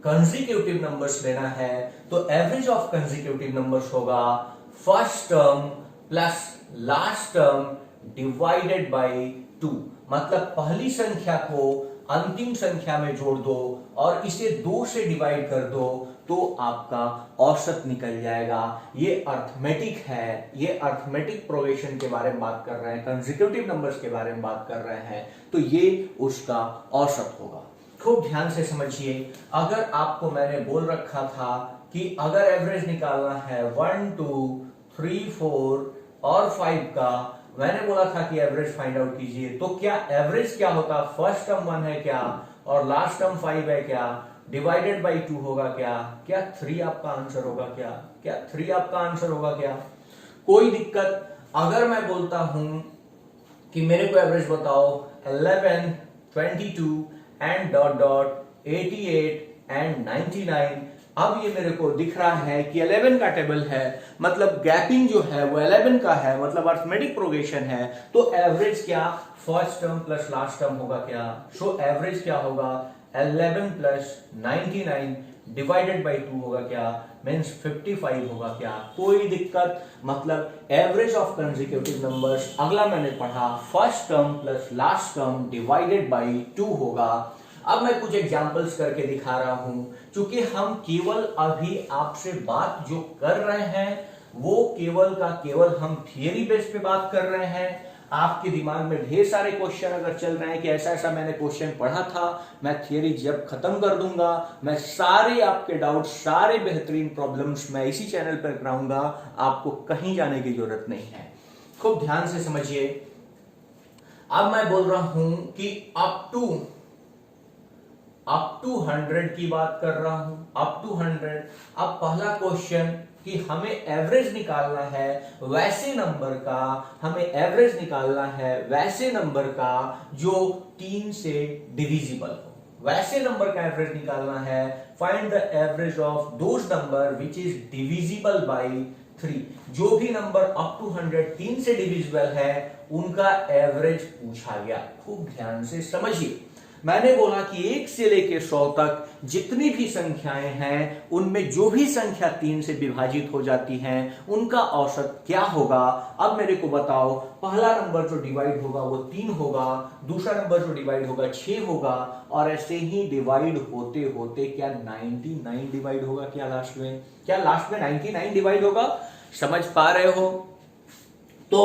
A: कंसेक्यूटिव नंबर्स लेना है तो एवरेज ऑफ कंसेक्यूटिव नंबर्स होगा first term plus last term divided by 2, मतलब पहली संख्या को अंतिम संख्या में जोड़ दो और इसे 2 से डिवाइड कर दो तो आपका औसत निकल जाएगा। ये अर्थमेटिक है, ये अर्थमेटिक प्रोग्रेशन के बारे में बात कर रहे हैं, कंसेक्यूटिव नंबर्स के बारे में बात कर रहे हैं, तो ये उसका औसत होगा। खूब ध्यान से समझिए, अगर आपको मैंने बोल रखा था कि अगर एवरेज निकालना है 1 2 3 4 और 5 का, मैंने बोला था कि एवरेज फाइंड आउट कीजिए, तो क्या एवरेज क्या होता, फर्स्ट टर्म 1 है क्या और लास्ट टर्म 5 है क्या, डिवाइडेड बाई 2 होगा क्या 3 आपका आंसर होगा क्या 3 आपका आंसर होगा क्या। कोई दिक्कत। अगर मैं बोलता हूं कि मेरे को एवरेज बताओ 11, 22 एंड डॉट डॉट 88 एंड 99, अब ये मेरे को दिख रहा है कि 11 का टेबल है, मतलब गैपिंग जो है वो 11 का है, मतलब अरिथमेटिक प्रोग्रेशन है, तो एवरेज क्या first term plus last term होगा क्या। सो एवरेज क्या होगा 11 प्लस 99 डिवाइडेड बाई 2 होगा क्या, मीन्स 55 होगा क्या। कोई दिक्कत, मतलब एवरेज ऑफ कंसेक्यूटिव नंबर्स अगला मैंने पढ़ा first term plus last term divided by 2 होगा। अब मैं कुछ एग्जांपल्स करके दिखा रहा हूं, क्योंकि हम केवल अभी आपसे बात जो कर रहे हैं वो केवल का केवल हम थियरी बेस पे बात कर रहे हैं। आपके दिमाग में ढेर सारे क्वेश्चन अगर चल रहे हैं कि ऐसा ऐसा मैंने क्वेश्चन पढ़ा था, मैं थियरी जब खत्म कर दूंगा मैं सारे आपके डाउट, सारे बेहतरीन प्रॉब्लम्स मैं इसी चैनल पर कराऊंगा, आपको कहीं जाने की जरूरत नहीं है। खूब ध्यान से समझिए, अब मैं बोल रहा हूं कि अप टू 100 की बात कर रहा हूं, अप टू 100। अब पहला क्वेश्चन कि हमें एवरेज निकालना है वैसे नंबर का, हमें एवरेज निकालना है वैसे नंबर का जो 3 से डिविजिबल हो, वैसे नंबर का एवरेज निकालना है। Find the average of those number which is divisible by 3। जो भी नंबर अप टू 100 3 से डिविजिबल है उनका एवरेज पूछा गया। खूब ध्यान से समझिए, मैंने बोला कि 1 से लेके 100 तक जितनी भी संख्याएं हैं उनमें जो भी संख्या 3 से विभाजित हो जाती हैं उनका औसत क्या होगा। अब मेरे को बताओ, पहला नंबर जो डिवाइड होगा वो 3 होगा, दूसरा नंबर जो डिवाइड होगा 6 होगा, और ऐसे ही डिवाइड होते होते क्या 99 डिवाइड होगा क्या लास्ट में 99 डिवाइड होगा। समझ पा रहे हो? तो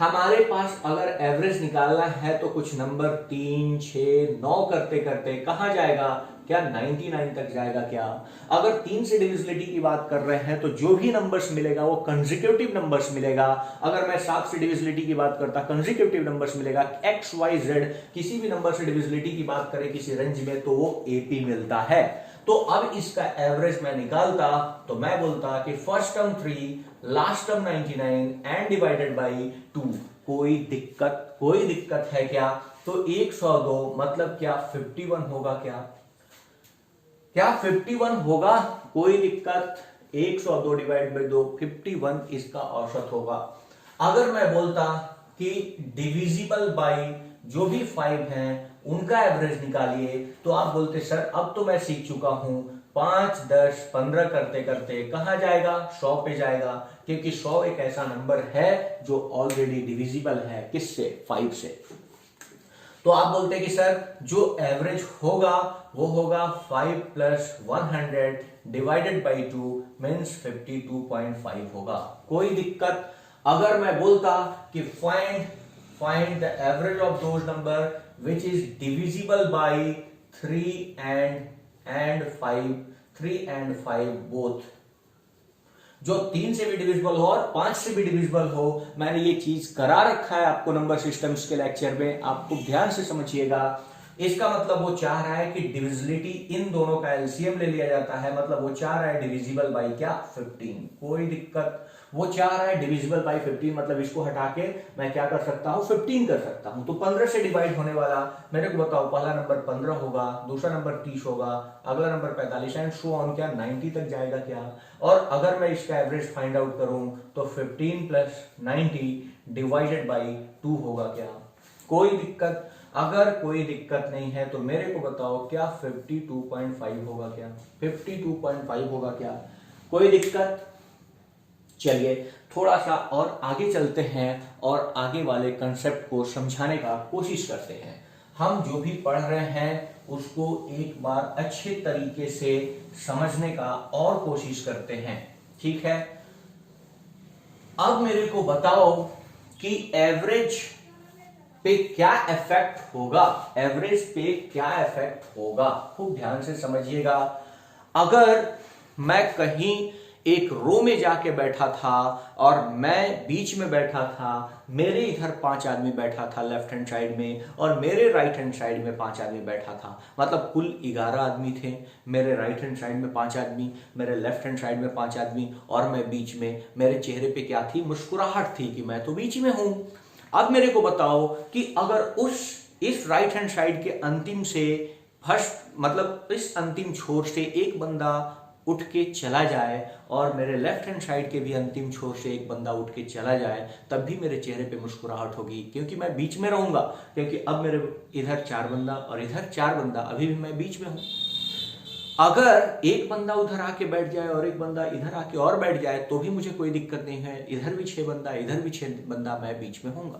A: हमारे पास अगर एवरेज निकालना है तो कुछ नंबर 3, 6, 9 करते करते कहां जाएगा, क्या 99 तक जाएगा क्या? अगर 3 से डिविजिबिलिटी की बात कर रहे हैं तो जो भी नंबर्स मिलेगा वो कंसेक्यूटिव नंबर्स मिलेगा। अगर मैं 7 से डिविजिबिलिटी की बात करता कंसेक्यूटिव नंबर्स मिलेगा। एक्स वाई जेड किसी भी नंबर से डिविजिबिलिटी की बात करें किसी रेंज में तो वो एपी मिलता है। तो अब इसका एवरेज मैं निकालता तो मैं बोलता कि first term 3, last term 99 and divided by 2। कोई दिक्कत है क्या? तो 102 मतलब क्या 51 होगा क्या? 51 होगा? कोई दिक्कत, 102 डिवाइड बाई 2 51 इसका औसत होगा। अगर मैं बोलता कि डिविजिबल बाई जो भी 5 हैं उनका एवरेज निकालिए तो आप बोलते सर अब तो मैं सीख चुका हूं, 5, 10, 15 करते करते कहां जाएगा, 100 पे जाएगा, क्योंकि 100 एक ऐसा नंबर है जो ऑलरेडी डिविजिबल है किससे, 5 से। तो आप बोलते हैं कि सर जो एवरेज होगा वो होगा 5 प्लस 100 डिवाइडेड बाई 2 मीन्स 52.5 होगा। कोई दिक्कत? अगर मैं बोलता कि find the average of those number which is divisible by 3 and 5 both, जो 3 से भी डिविजिबल हो और 5 से भी डिविजिबल हो। मैंने ये चीज करा रखा है आपको नंबर सिस्टम्स के लेक्चर में, आपको ध्यान से समझिएगा। इसका मतलब वो चाह रहा है कि डिविजिबिलिटी इन दोनों का एलसीएम ले लिया जाता है, मतलब वो चाह रहा है डिविजिबल बाई क्या, 15। कोई दिक्कत? वो चाह रहा है डिविजिबल बाई 15, मतलब इसको हटा के मैं क्या कर सकता हूं, 15 कर सकता हूं। तो 15 से डिवाइड होने वाला मेरे को बताओ, पहला नंबर 15 होगा, दूसरा नंबर 30 होगा, अगला नंबर 45 एंड सो ऑन, क्या 90 तक जाएगा क्या? और अगर मैं इसका एवरेज फाइंड आउट करूं तो 15 प्लस 90 डिवाइडेड बाई 2 होगा क्या? कोई दिक्कत? अगर कोई दिक्कत नहीं है तो मेरे को बताओ क्या 52.5 होगा क्या? 52.5 होगा क्या? कोई दिक्कत? चलिए थोड़ा सा और आगे चलते हैं और आगे वाले कंसेप्ट को समझाने का कोशिश करते हैं। हम जो भी पढ़ रहे हैं उसको एक बार अच्छे तरीके से समझने का और कोशिश करते हैं, ठीक है? अब मेरे को बताओ कि एवरेज पे क्या इफेक्ट होगा, एवरेज पे क्या इफेक्ट होगा, खूब ध्यान से समझिएगा। अगर मैं कहीं एक रो में जाके बैठा था और मैं बीच में बैठा था, मेरे इधर 5 आदमी बैठा था लेफ्ट हैंड साइड में और मेरे राइट हैंड साइड में 5 आदमी बैठा था, मतलब कुल 11 आदमी थे। मेरे राइट हैंड साइड में 5 आदमी, मेरे लेफ्ट हैंड साइड में 5 आदमी और मैं बीच में। मेरे चेहरे पे क्या थी, मुस्कुराहट थी कि मैं तो बीच में हूं। अब मेरे को बताओ कि अगर इस राइट हैंड साइड के अंतिम से फर्स्ट, मतलब इस अंतिम छोर से एक बंदा उठ के चला जाए और मेरे लेफ्ट हैंड साइड के भी अंतिम छोर से एक बंदा उठ के चला जाए, तब भी मेरे चेहरे पे मुस्कुराहट होगी, क्योंकि मैं बीच में रहूंगा। क्योंकि अब मेरे इधर 4 बंदा और इधर 4 बंदा, अभी भी मैं बीच में हूं। अगर एक बंदा उधर आके बैठ जाए और एक बंदा इधर आके और बैठ जाए तो भी मुझे कोई दिक्कत नहीं है, इधर भी 6 बंदा इधर भी 6 बंदा, मैं बीच में होऊंगा।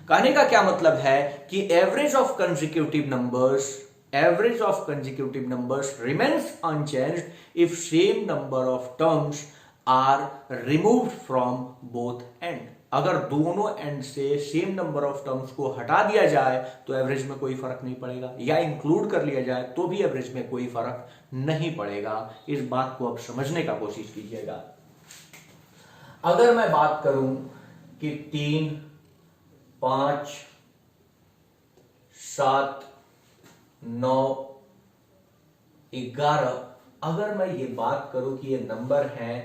A: कहने का क्या मतलब है कि average of consecutive numbers remains unchanged if same number of terms are removed from both end। अगर दोनों एंड से सेम नंबर ऑफ टर्म्स को हटा दिया जाए तो एवरेज में कोई फर्क नहीं पड़ेगा, या इंक्लूड कर लिया जाए तो भी एवरेज में कोई फर्क नहीं पड़ेगा। इस बात को अब समझने का कोशिश कीजिएगा। अगर मैं बात करूं कि 3, 5, 7, 9, 11, अगर मैं ये बात करूं कि ये नंबर है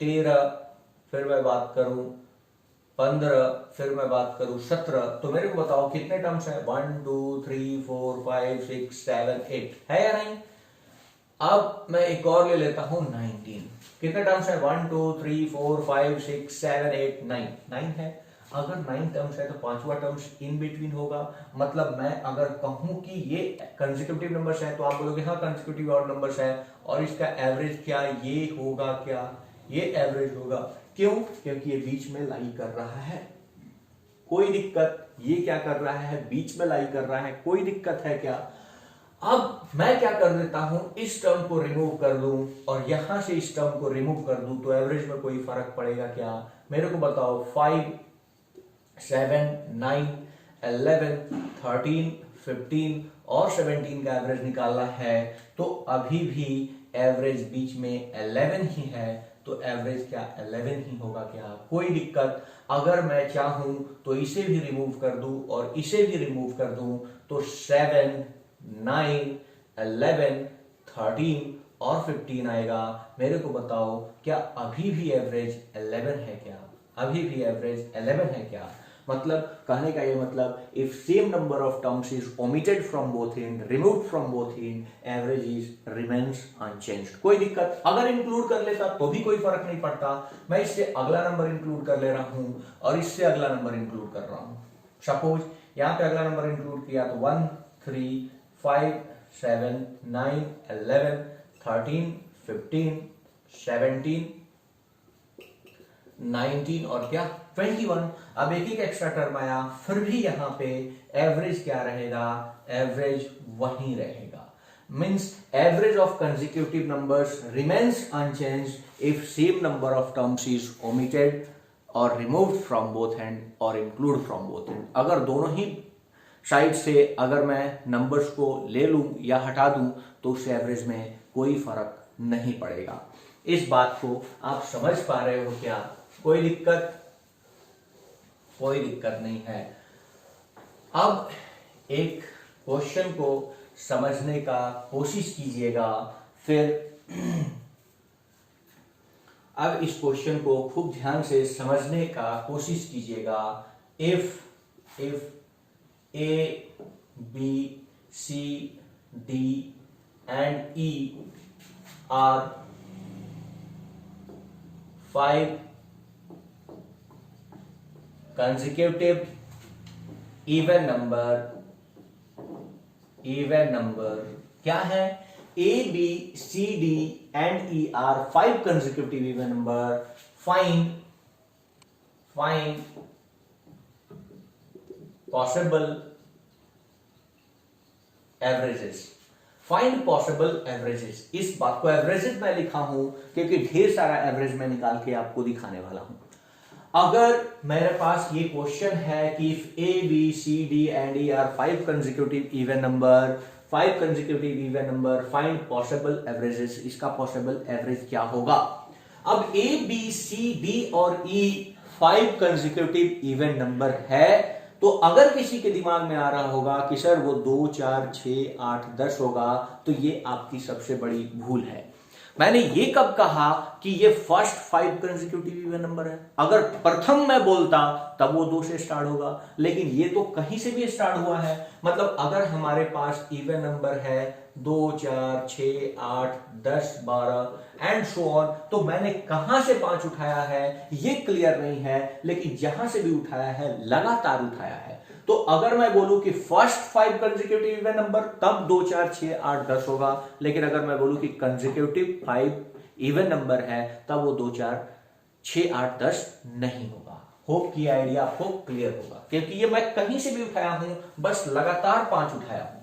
A: 13, फिर मैं बात करूं 15, फिर मैं बात करूं 17, तो मेरे को बताओ कितने टर्म्स हैं? 1, 2, 3, 4, 5, 6, 7, 8 है या नहीं? अब मैं एक और ले लेता हूं 19। कितने टर्म्स हैं? 1, 2, 3, 4, 5, 6, 7, 8, 9 है। अगर 9 टर्म्स है तो 5वां टर्म्स इन बिटवीन होगा। मतलब मैं अगर कहूं कि ये कंसेक्यूटिव नंबर्स है तो आप बोलोगे हाँ कंसेक्यूटिव और नंबर्स है, और इसका एवरेज क्या ये होगा, क्या ये एवरेज होगा। क्यों? क्योंकि ये बीच में लाई कर रहा है। कोई दिक्कत? ये क्या कर रहा है? बीच में लाई कर रहा है। कोई दिक्कत है क्या? अब मैं क्या कर देता हूं, इस टर्म को रिमूव कर दूं और यहां से इस टर्म को रिमूव कर दूं तो एवरेज में कोई फर्क पड़ेगा क्या? मेरे को बताओ 5 7, 9, 11, 13, 15 और 17 का एवरेज निकालना है तो अभी भी एवरेज बीच में 11 ही है, तो एवरेज क्या 11 ही होगा क्या? कोई दिक्कत? अगर मैं चाहूं तो इसे भी रिमूव कर दूं और इसे भी रिमूव कर दूं तो 7, 9, 11, 13 और 15 आएगा। मेरे को बताओ क्या अभी भी एवरेज 11 है क्या? अभी भी एवरेज 11 है क्या? मतलब कहने का ये मतलब if same number of terms is omitted from both and, removed from both and, average is remains unchanged. कोई दिक्कत? अगर इंक्लूड कर लेता तो भी कोई फर्क नहीं पड़ता। मैं इससे अगला नंबर इंक्लूड कर ले रहा हूं और इससे अगला नंबर इंक्लूड कर रहा हूं। सपोज यहां पे अगला नंबर इंक्लूड किया तो 1, 3, 5, 7, 9, 11, 13, 15, 17, 19 और क्या 21। अब एक एक एक्स्ट्रा टर्म आया, फिर भी यहां पे एवरेज क्या रहेगा? एवरेज वही रहेगा। Means average of consecutive numbers remains unchanged if same number of terms is omitted और रिमूव्ड फ्रॉम बोथ एंड और इंक्लूड फ्रॉम बोथ एंड। अगर दोनों ही साइड से अगर मैं नंबर्स को ले लूं या हटा दूं तो उससे एवरेज में कोई फर्क नहीं पड़ेगा। इस बात को आप समझ पा रहे हो क्या? कोई दिक्कत? कोई दिक्कत नहीं है। अब एक क्वेश्चन को समझने का कोशिश कीजिएगा, फिर अब इस क्वेश्चन को खूब ध्यान से समझने का कोशिश कीजिएगा। If A, B, C, D and E are 5 consecutive even number क्या है? A, B, C, D and E are 5 consecutive even number. Find possible averages. Find possible averages. इस बात को एवरेजेस मैं लिखा हूं क्योंकि ढेर सारा एवरेज मैं निकाल के आपको दिखाने वाला हूं। अगर मेरे पास ये क्वेश्चन है कि if A, B, C, D and E are 5 consecutive even number, find possible averages. इसका पॉसिबल एवरेज क्या होगा? अब A, B, C, D और E 5 consecutive even नंबर है, तो अगर किसी के दिमाग में आ रहा होगा कि सर वो 2, 4, 6, 8, 10 होगा, तो ये आपकी सबसे बड़ी भूल है। मैंने ये कब कहा कि ये फर्स्ट 5 कंसेक्यूटिव इवन नंबर है? अगर प्रथम मैं बोलता तब वो 2 से स्टार्ट होगा, लेकिन ये तो कहीं से भी स्टार्ट हुआ है। मतलब अगर हमारे पास इवन नंबर है 2, 4, 6, 8, 10, 12 एंड सो ऑन, तो मैंने कहां से 5 उठाया है ये क्लियर नहीं है, लेकिन जहां से भी उठाया है लगातार उठाया है। तो अगर मैं बोलूं कि फर्स्ट 5 कंसेक्यूटिव इवन नंबर, तब 2, 4, 6, 8, 10 होगा। लेकिन अगर मैं बोलूं कि कंसेक्यूटिव 5 इवन नंबर है, तब वो 2, 4, 6, 8, 10 नहीं होगा। होप की आइडिया आपको क्लियर होगा, क्योंकि ये मैं कहीं से भी उठाया हूं, बस लगातार 5 उठाया हूं।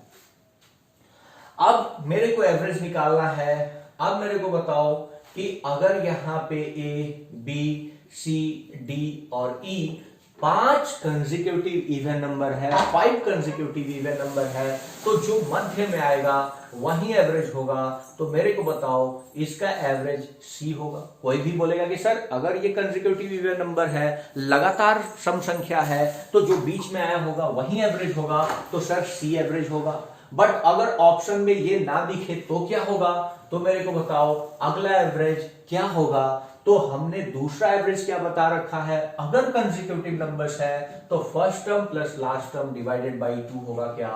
A: अब मेरे को एवरेज निकालना है। अब मेरे को बताओ कि अगर यहां पे A, B, C, D और E 5 कंसेक्यूटिव इवन नंबर है, 5 कंसेक्यूटिव इवन नंबर है, तो जो मध्य में आएगा वही एवरेज होगा। तो मेरे को बताओ इसका एवरेज C होगा। कोई भी बोलेगा कि सर अगर ये कंसेक्यूटिव इवन नंबर है, लगातार सम संख्या है, तो जो बीच में आया होगा वही एवरेज होगा, तो सर C एवरेज होगा। बट अगर ऑप्शन में ये ना दिखे तो क्या होगा? तो मेरे को बताओ अगला एवरेज क्या होगा? तो हमने दूसरा एवरेज क्या बता रखा है? अगर कंसेक्यूटिव नंबर्स है तो first term plus last term divided by 2 होगा क्या?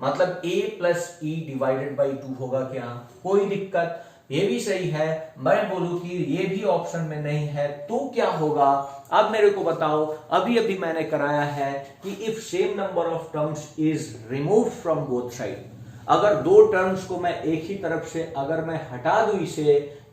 A: मतलब A plus E divided by 2 होगा क्या? कोई दिक्कत? ये भी सही है। मैं बोलूं कि ये भी ऑप्शन में नहीं है तो क्या होगा? अब मेरे को बताओ, अभी अभी मैंने कराया है कि if same number of terms is removed from both side, अगर दो टर्म्स को मैं एक ही तरफ से अगर मैं हटा दूं,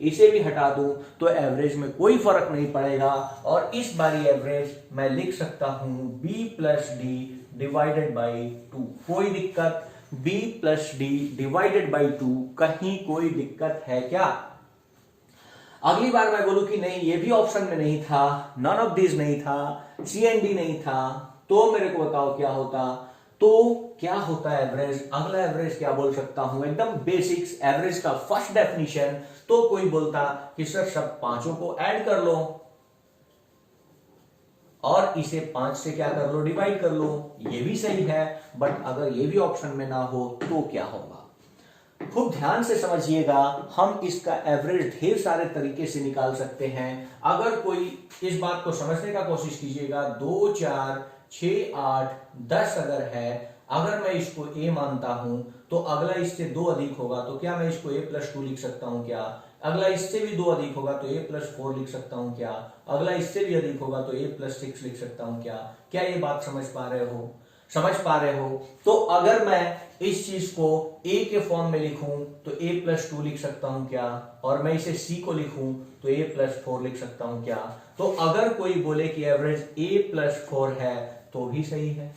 A: इसे भी हटा दूं, तो एवरेज में कोई फर्क नहीं पड़ेगा। और इस बारी एवरेज मैं लिख सकता हूं B plus D divided by 2। कोई दिक्कत? B plus D divided by 2, कहीं कोई दिक्कत है क्या? अगली बार मैं बोलूं कि नहीं ये भी ऑप्शन में नहीं था, नन ऑफ दिस नहीं था, सी एंड डी नहीं था, तो मेरे को बताओ क्या होता। तो क्या होता है एवरेज? अगला एवरेज क्या बोल सकता हूं, एकदम बेसिक्स एवरेज का फर्स्ट डेफिनेशन। तो कोई बोलता कि सर सब पांचों को ऐड कर लो और इसे 5 से क्या कर लो, डिवाइड कर लो, ये भी सही है। बट अगर ये भी ऑप्शन में ना हो तो क्या होगा? खूब ध्यान से समझिएगा, हम इसका एवरेज ढेर सारे तरीके से निकाल सकते हैं। अगर कोई इस बात को समझने का कोशिश कीजिएगा, 2 4 6 8 10 अगर है, अगर मैं इसको a मानता हूं तो अगला इससे 2 अधिक होगा, तो क्या मैं इसको a+2 लिख सकता हूं क्या? अगला इससे भी 2 अधिक होगा तो a+4 लिख सकता हूं क्या? अगला इससे भी अधिक होगा तो a+6 लिख सकता हूं क्या? क्या ये बात समझ पा रहे हो? समझ पा रहे हो? तो अगर मैं इस चीज को a के फॉर्म में लिखूं तो a+2 लिख सकता हूं क्या? और मैं इसे c को लिखूं तो a+4 लिख सकता हूं क्या? तो अगर कोई बोले कि एवरेज a+4 है तो भी सही है।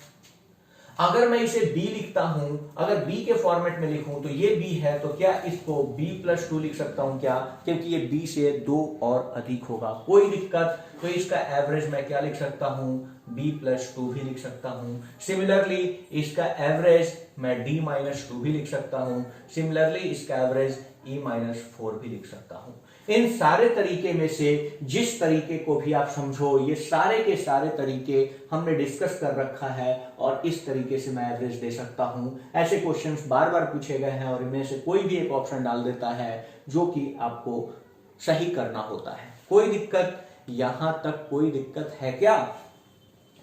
A: अगर मैं इसे b लिखता हूं, अगर b के फॉर्मेट में लिखूं तो ये b है, तो क्या इसको b+2 लिख सकता हूं क्या? क्योंकि ये b से 2 और अधिक होगा, कोई दिक्कत। तो इसका एवरेज मैं क्या लिख सकता हूं, b+2 भी लिख सकता हूं। सिमिलरली इसका एवरेज मैं d-2 भी लिख सकता हूं। सिमिलरली इसका एवरेज e-4 भी लिख सकता हूं। इन सारे तरीके में से जिस तरीके को भी आप समझो, ये सारे के सारे तरीके हमने डिस्कस कर रखा है और इस तरीके से मैं एवरेज दे सकता हूं। ऐसे क्वेश्चंस बार बार पूछे गए हैं और इनमें से कोई भी एक ऑप्शन डाल देता है जो कि आपको सही करना होता है। कोई दिक्कत? यहां तक कोई दिक्कत है क्या?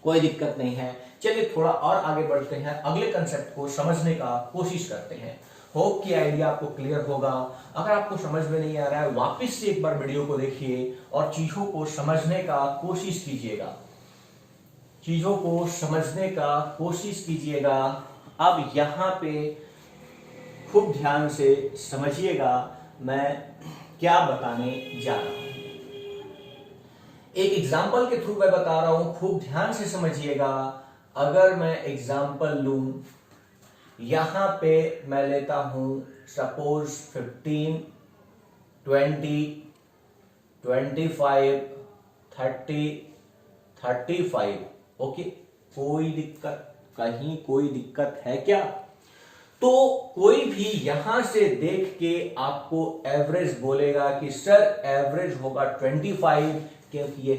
A: कोई दिक्कत नहीं है। चलिए थोड़ा और आगे बढ़ते हैं, अगले कंसेप्ट को समझने का कोशिश करते हैं। होप कि आइडिया आपको क्लियर होगा। अगर आपको समझ में नहीं आ रहा है, वापस से एक बार वीडियो को देखिए और चीजों को समझने का कोशिश कीजिएगा, चीजों को समझने का कोशिश कीजिएगा। अब यहां पे खूब ध्यान से समझिएगा मैं क्या बताने जा रहा हूं। एक एग्जाम्पल के थ्रू मैं बता रहा हूं, खूब ध्यान से समझिएगा। अगर मैं एग्जाम्पल लूं, यहां पे मैं लेता हूं सपोज 15 20 25 30 35। ओके, कोई दिक्कत? कहीं कोई दिक्कत है क्या? तो कोई भी यहां से देख के आपको एवरेज बोलेगा कि सर एवरेज होगा 25, क्योंकि ये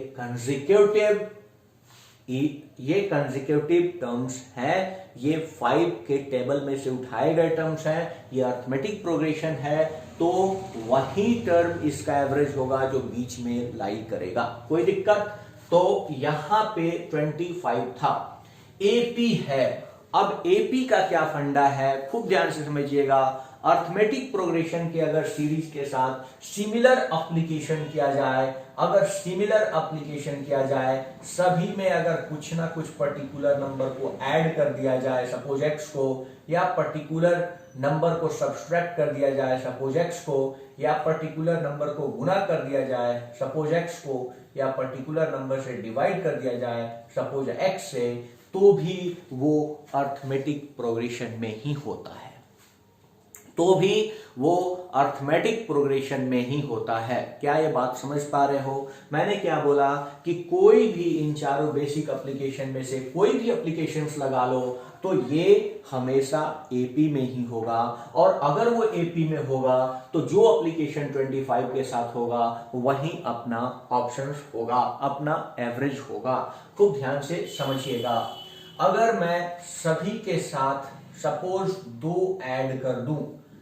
A: कंसेक्यूटिव टर्म्स हैं, ये 5 के टेबल में से उठाए गए टर्म्स हैं, ये अर्थमेटिक प्रोग्रेशन है, तो वही टर्म इसका एवरेज होगा जो बीच में लाई करेगा। कोई दिक्कत? तो यहां पे 25 था, एपी है। अब एपी का क्या फंडा है, खूब ध्यान से समझिएगा। अर्थमेटिक प्रोग्रेशन के अगर सीरीज के साथ सिमिलर एप्लीकेशन किया जाए, अगर सिमिलर एप्लीकेशन किया जाए, सभी में अगर कुछ ना कुछ पर्टिकुलर नंबर को ऐड कर दिया जाए सपोज x को, या पर्टिकुलर नंबर को सब्सट्रैक्ट कर दिया जाए सपोज x को, या पर्टिकुलर नंबर को गुना कर दिया जाए सपोज x को, या पर्टिकुलर नंबर से डिवाइड कर दिया जाए सपोज x से, तो भी वो अर्थमेटिक प्रोग्रेशन में ही होता है, तो भी वो अर्थमेटिक प्रोग्रेशन में ही होता है। क्या ये बात समझ पा रहे हो? मैंने क्या बोला कि कोई भी इन चारों बेसिक एप्लीकेशन में से कोई भी एप्लीकेशंस लगा लो तो ये हमेशा एपी में ही होगा, और अगर वो एपी में होगा तो जो एप्लीकेशन 25 के साथ होगा वही अपना ऑप्शन होगा, अपना एवरेज होगा। खूब ध्यान से समझिएगा। अगर मैं सभी के साथ सपोज 2 ऐड कर दूं,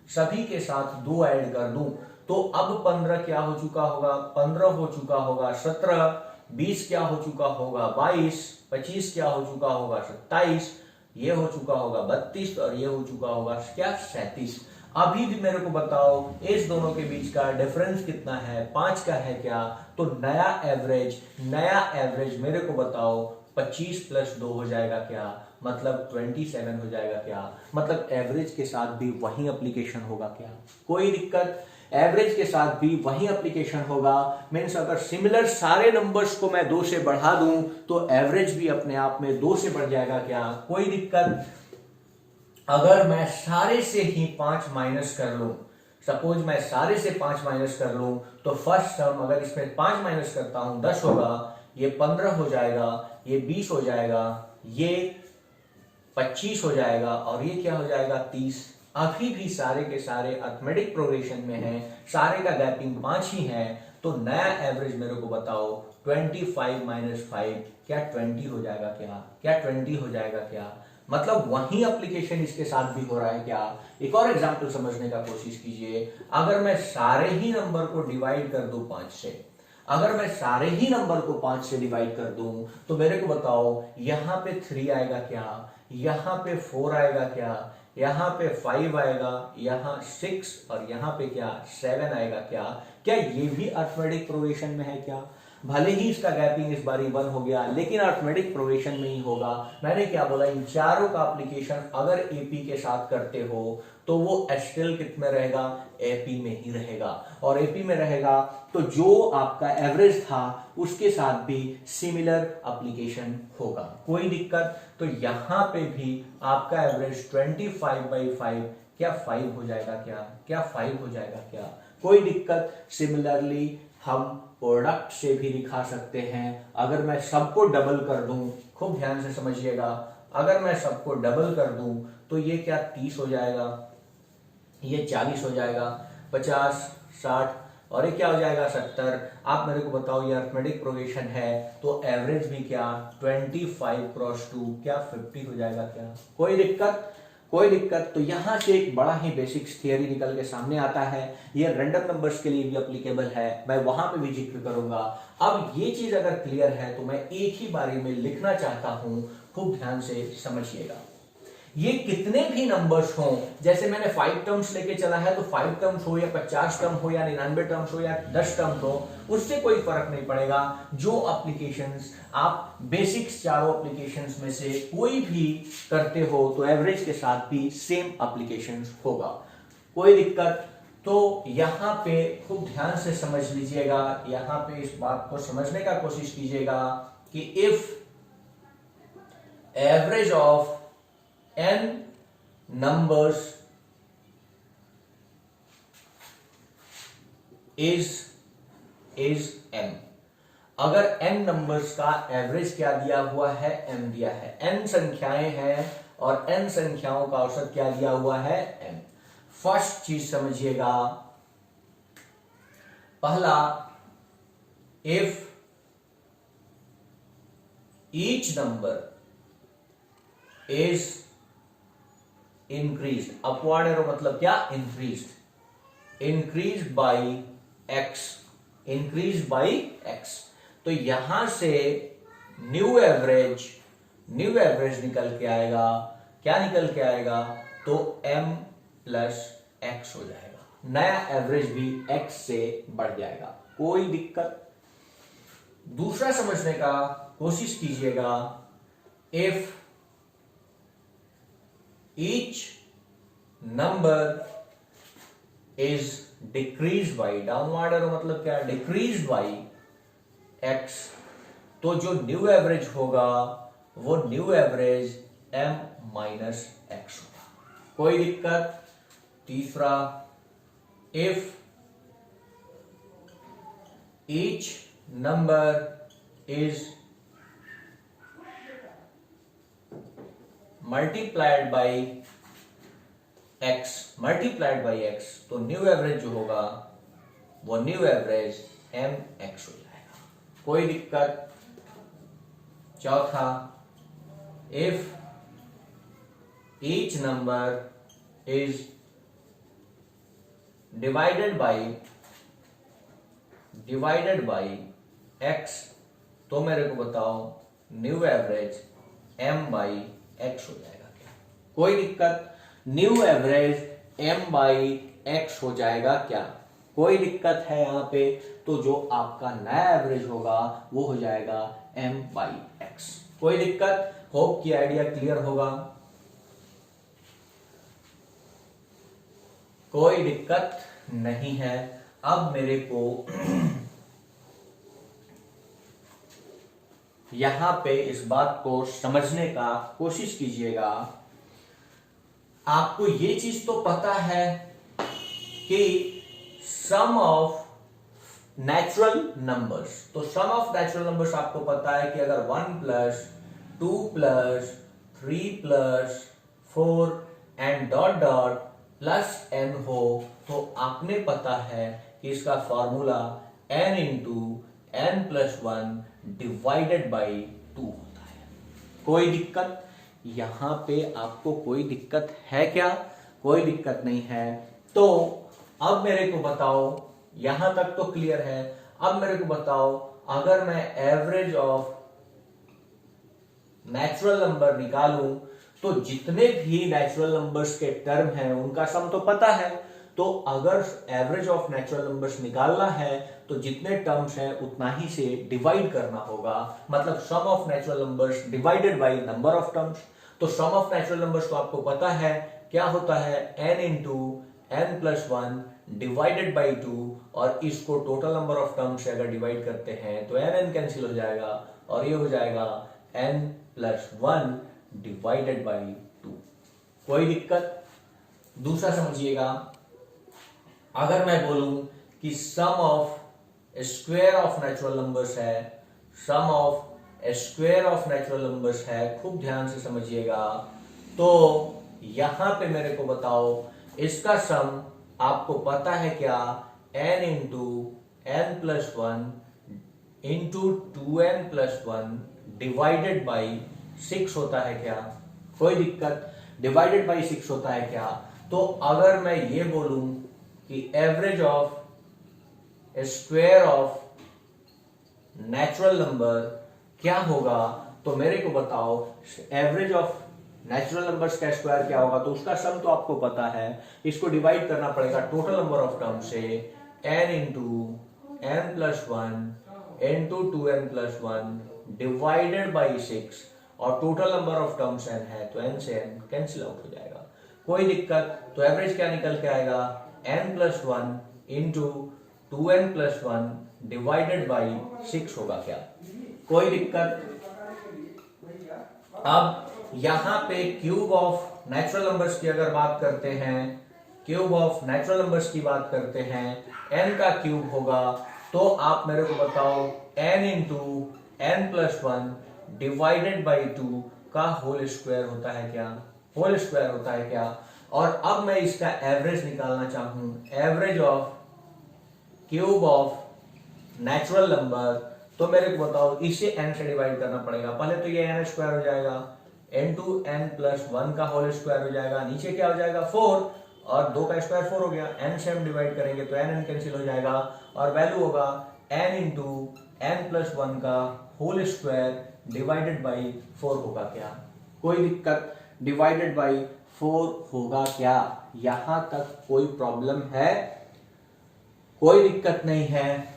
A: सभी के साथ 2 ऐड कर दूं, तो अब 15 क्या हो चुका होगा, 15 हो चुका होगा 17, 20 क्या हो चुका होगा 22, 25 क्या हो चुका होगा 27, ये हो चुका होगा 32 और ये हो चुका होगा क्या 37। अभी भी मेरे को बताओ इस दोनों के बीच का डिफरेंस कितना है, 5 का है क्या? तो नया एवरेज मेरे को बताओ 25 + 2 हो जाएगा क्या, मतलब 27 हो जाएगा क्या? मतलब एवरेज के साथ भी वही एप्लीकेशन होगा क्या? कोई दिक्कत? एवरेज के साथ भी वही एप्लीकेशन होगा। मीन्स अगर सिमिलर सारे नंबर्स को मैं 2 से बढ़ा दूं तो एवरेज भी अपने आप में 2 से बढ़ जाएगा क्या? कोई दिक्कत? अगर मैं सारे से ही 5 माइनस कर लूं, सपोज मैं सारे से 5 माइनस कर लूं तो फर्स्ट टर्म अगर इसमें 5 माइनस करता हूं 10 होगा, ये 15 हो जाएगा, ये 20 हो जाएगा, ये 25 हो जाएगा और ये क्या हो जाएगा 30। अभी भी सारे के सारे अर्थमेटिक प्रोग्रेशन में है, सारे का गैपिंग 5 ही है, तो नया एवरेज मेरे को बताओ 25 माइनस 5 क्या 20 हो जाएगा क्या 20 हो जाएगा क्या? मतलब वही एप्लीकेशन इसके साथ भी हो रहा है क्या? एक और एग्जांपल समझने का कोशिश कीजिए। अगर मैं सारे ही नंबर को डिवाइड कर दूं 5 से, अगर मैं सारे ही नंबर को 5 से डिवाइड कर दूं तो मेरे को बताओ यहां पे 3 आएगा क्या, यहां पे 4 आएगा क्या, यहां पे 5 आएगा, यहां 6 और यहां पे क्या 7 आएगा क्या ये भी अर्थमेटिक प्रोग्रेशन में है क्या? भले ही इसका गैपिंग इस बारी 1 हो गया लेकिन अर्थमेटिक प्रोग्रेशन में ही होगा। मैंने क्या बोला, इन चारों का एप्लीकेशन अगर एपी के साथ करते हो तो वो स्टिल कित में रहेगा, एपी में ही रहेगा, और एपी में रहेगा तो जो आपका एवरेज था उसके साथ भी सिमिलर एप्लीकेशन होगा, कोई दिक्कत? तो यहां पे भी आपका एवरेज 25/5 क्या 5 हो जाएगा क्या 5 हो जाएगा क्या? कोई दिक्कत? सिमिलरली हम प्रोडक्ट से भी दिखा सकते हैं। अगर मैं सबको डबल कर दूं, खूब ध्यान से समझिएगा, अगर मैं सबको डबल कर दूं तो ये क्या 30 हो जाएगा, ये 40 हो जाएगा, 50, 60 और ये क्या हो जाएगा 70। आप मेरे को बताओ ये अर्थमेटिक प्रोग्रेशन है तो एवरेज भी क्या 25 क्रॉस 2 क्या 50 हो जाएगा क्या? कोई दिक्कत? कोई दिक्कत? तो यहां से एक बड़ा ही बेसिक्स थियरी निकल के सामने आता है, ये रैंडम नंबर्स के लिए भी एप्लीकेबल है, मैं वहां पे भी जिक्र करूंगा। अब ये चीज अगर क्लियर है तो मैं एक ही बारी में लिखना चाहता हूं, खूब ध्यान से समझिएगा। ये कितने भी नंबर्स हों, जैसे मैंने 5 टर्म्स लेके चला है तो 5 टर्म्स हो या 50 टर्म हो या 99 टर्म्स हो या 10 टर्म्स हो, उससे कोई फर्क नहीं पड़ेगा। जो एप्लीकेशंस आप बेसिक्स चारों एप्लीकेशंस में से कोई भी करते हो तो एवरेज के साथ भी सेम एप्लीकेशंस होगा, कोई दिक्कत? तो यहां पे खूब ध्यान से समझ लीजिएगा, यहां पे इस बात को समझने का कोशिश कीजिएगा कि if average of n numbers is m, अगर n नंबर्स का एवरेज क्या दिया हुआ है, m दिया है, n संख्याएं हैं और n संख्याओं का औसत क्या दिया हुआ है, m। फर्स्ट चीज समझिएगा, पहला, if each number is increase, upward arrow मतलब क्या, increase by x, increase by x, तो यहां से न्यू एवरेज निकल के आएगा, क्या निकल के आएगा, तो m प्लस x हो जाएगा, नया एवरेज भी x से बढ़ जाएगा, कोई दिक्कत? दूसरा समझने का कोशिश कीजिएगा, if each number is decreased by, downward arrow मतलब क्या, decreased by x, तो जो न्यू एवरेज होगा वो new average m minus x होगा, कोई दिक्कत? तीसरा, if each number is multiplied by x, तो न्यू एवरेज जो होगा वो न्यू एवरेज mx हो जाएगा, कोई दिक्कत? चौथा, if each number is divided by x, तो मेरे को बताओ new average m by x हो जाएगा क्या? कोई दिक्कत? New average m by x हो जाएगा क्या? कोई दिक्कत है यहां पे? तो जो आपका नया एवरेज होगा वो हो जाएगा m बाई x, कोई दिक्कत? होप की आइडिया क्लियर होगा, कोई दिक्कत नहीं है। अब मेरे को यहां पे इस बात को समझने का कोशिश कीजिएगा, आपको ये चीज तो पता है कि सम ऑफ नेचुरल नंबर्स, तो सम ऑफ नेचुरल नंबर्स आपको पता है कि अगर 1 plus 2 plus 3 plus 4 and dot dot plus n हो, तो आपने पता है कि इसका formula n into n plus 1 divided by 2 होता है। कोई दिक्कत यहां पे आपको कोई दिक्कत है क्या? कोई दिक्कत नहीं है। तो अब मेरे को बताओ, यहां तक तो क्लियर है। अब मेरे को बताओ, अगर मैं एवरेज ऑफ नेचुरल नंबर निकालूं तो जितने भी नेचुरल नंबर्स के टर्म हैं उनका सम तो पता है। तो अगर एवरेज ऑफ नेचुरल नंबर्स निकालना है तो जितने टर्म्स हैं उतना ही से डिवाइड करना होगा, मतलब sum of natural numbers divided by number of terms. तो सम ऑफ नेचुरल नंबर्स तो आपको पता है क्या होता है, n into n plus 1 divided by 2, और इसको टोटल नंबर ऑफ टर्म्स से अगर डिवाइड करते हैं तो n कैंसिल हो जाएगा और ये हो जाएगा n प्लस 1 डिवाइडेड बाई 2। कोई दिक्कत? दूसरा समझिएगा, अगर मैं बोलूं कि sum of square of natural numbers है, sum of square of natural numbers है, खूब ध्यान से समझिएगा। तो यहां पे मेरे को बताओ, इसका सम आपको पता है क्या, n into n plus 1 into 2n plus 1 divided by 6 होता है क्या? कोई दिक्कत? डिवाइडेड बाई 6 होता है क्या? तो अगर मैं ये बोलूं कि average of square of natural number क्या होगा, तो मेरे को बताओ एवरेज ऑफ नेचुरल नंबर्स का स्क्वायर क्या होगा। तो उसका सम तो आपको पता है, इसको डिवाइड करना पड़ेगा टोटल नंबर ऑफ टर्म से, n into n plus 1 into 2n plus 1 divided by 6, और total number of terms n है तो n से n कैंसिल आउट हो जाएगा। कोई दिक्कत? तो एवरेज क्या निकल के आएगा, n plus 1 into 2n plus 1 divided by 6 होगा क्या? कोई दिक्कत? अब यहां पे क्यूब ऑफ नेचुरल नंबर्स की अगर बात करते हैं, क्यूब ऑफ नेचुरल नंबर्स की बात करते हैं, n का क्यूब होगा, तो आप मेरे को बताओ n into n plus 1 divided by 2 का होल स्क्वायर होता है क्या? होल स्क्वायर होता है क्या? और अब मैं इसका एवरेज निकालना चाहूं, average of cube of natural number, तो मेरे को बताओ इसे n से डिवाइड करना पड़ेगा। पहले तो ये n स्क्वायर हो जाएगा, इंटू n प्लस 1 का होल स्क्वायर हो जाएगा, नीचे क्या हो जाएगा 4, और 2 का स्क्वायर 4 हो गया, n से हम डिवाइड करेंगे तो n कैंसिल हो जाएगा, और वैल्यू होगा n इंटू n प्लस 1 का होल स्क्वायर डिवाइडेड बाई 4 होगा क्या? कोई दिक्कत? डिवाइडेड बाई 4 होगा क्या? यहां तक कोई प्रॉब्लम है? कोई दिक्कत नहीं है।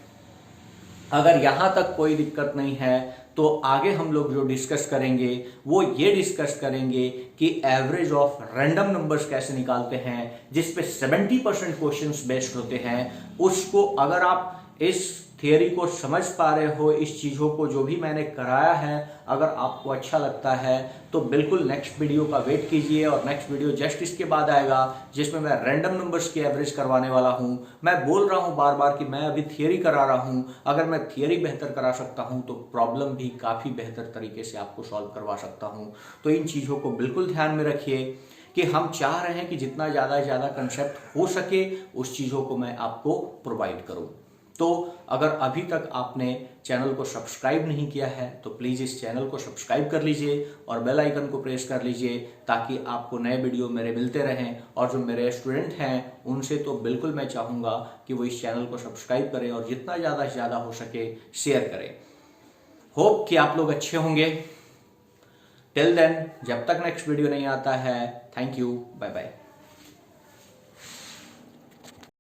A: अगर यहां तक कोई दिक्कत नहीं है तो आगे हम लोग जो डिस्कस करेंगे वो ये डिस्कस करेंगे कि एवरेज ऑफ रैंडम नंबर्स कैसे निकालते हैं, जिसपे 70% क्वेश्चंस बेस्ड होते हैं। उसको अगर आप इस थियरी को समझ पा रहे हो, इस चीज़ों को जो भी मैंने कराया है, अगर आपको अच्छा लगता है तो बिल्कुल नेक्स्ट वीडियो का वेट कीजिए, और नेक्स्ट वीडियो जस्ट इसके बाद आएगा जिसमें मैं रैंडम नंबर्स की एवरेज करवाने वाला हूं। मैं बोल रहा हूं बार बार कि मैं अभी थियरी करा रहा हूं, अगर मैं थियरी बेहतर करा सकता हूं तो प्रॉब्लम भी काफ़ी बेहतर तरीके से आपको सॉल्व करवा सकता हूं। तो इन चीज़ों को बिल्कुल ध्यान में रखिए कि हम चाह रहे हैं कि जितना ज़्यादा कंसेप्ट हो सके उस चीज़ों को मैं आपको प्रोवाइड करूँ। तो अगर अभी तक आपने चैनल को सब्सक्राइब नहीं किया है तो प्लीज़ इस चैनल को सब्सक्राइब कर लीजिए और बेल आइकन को प्रेस कर लीजिए, ताकि आपको नए वीडियो मेरे मिलते रहें। और जो मेरे स्टूडेंट हैं उनसे तो बिल्कुल मैं चाहूँगा कि वो इस चैनल को सब्सक्राइब करें और जितना ज़्यादा से ज़्यादा हो सके शेयर करें। होप कि आप लोग अच्छे होंगे। टिल देन, जब तक नेक्स्ट वीडियो नहीं आता है, थैंक यू, बाय बाय।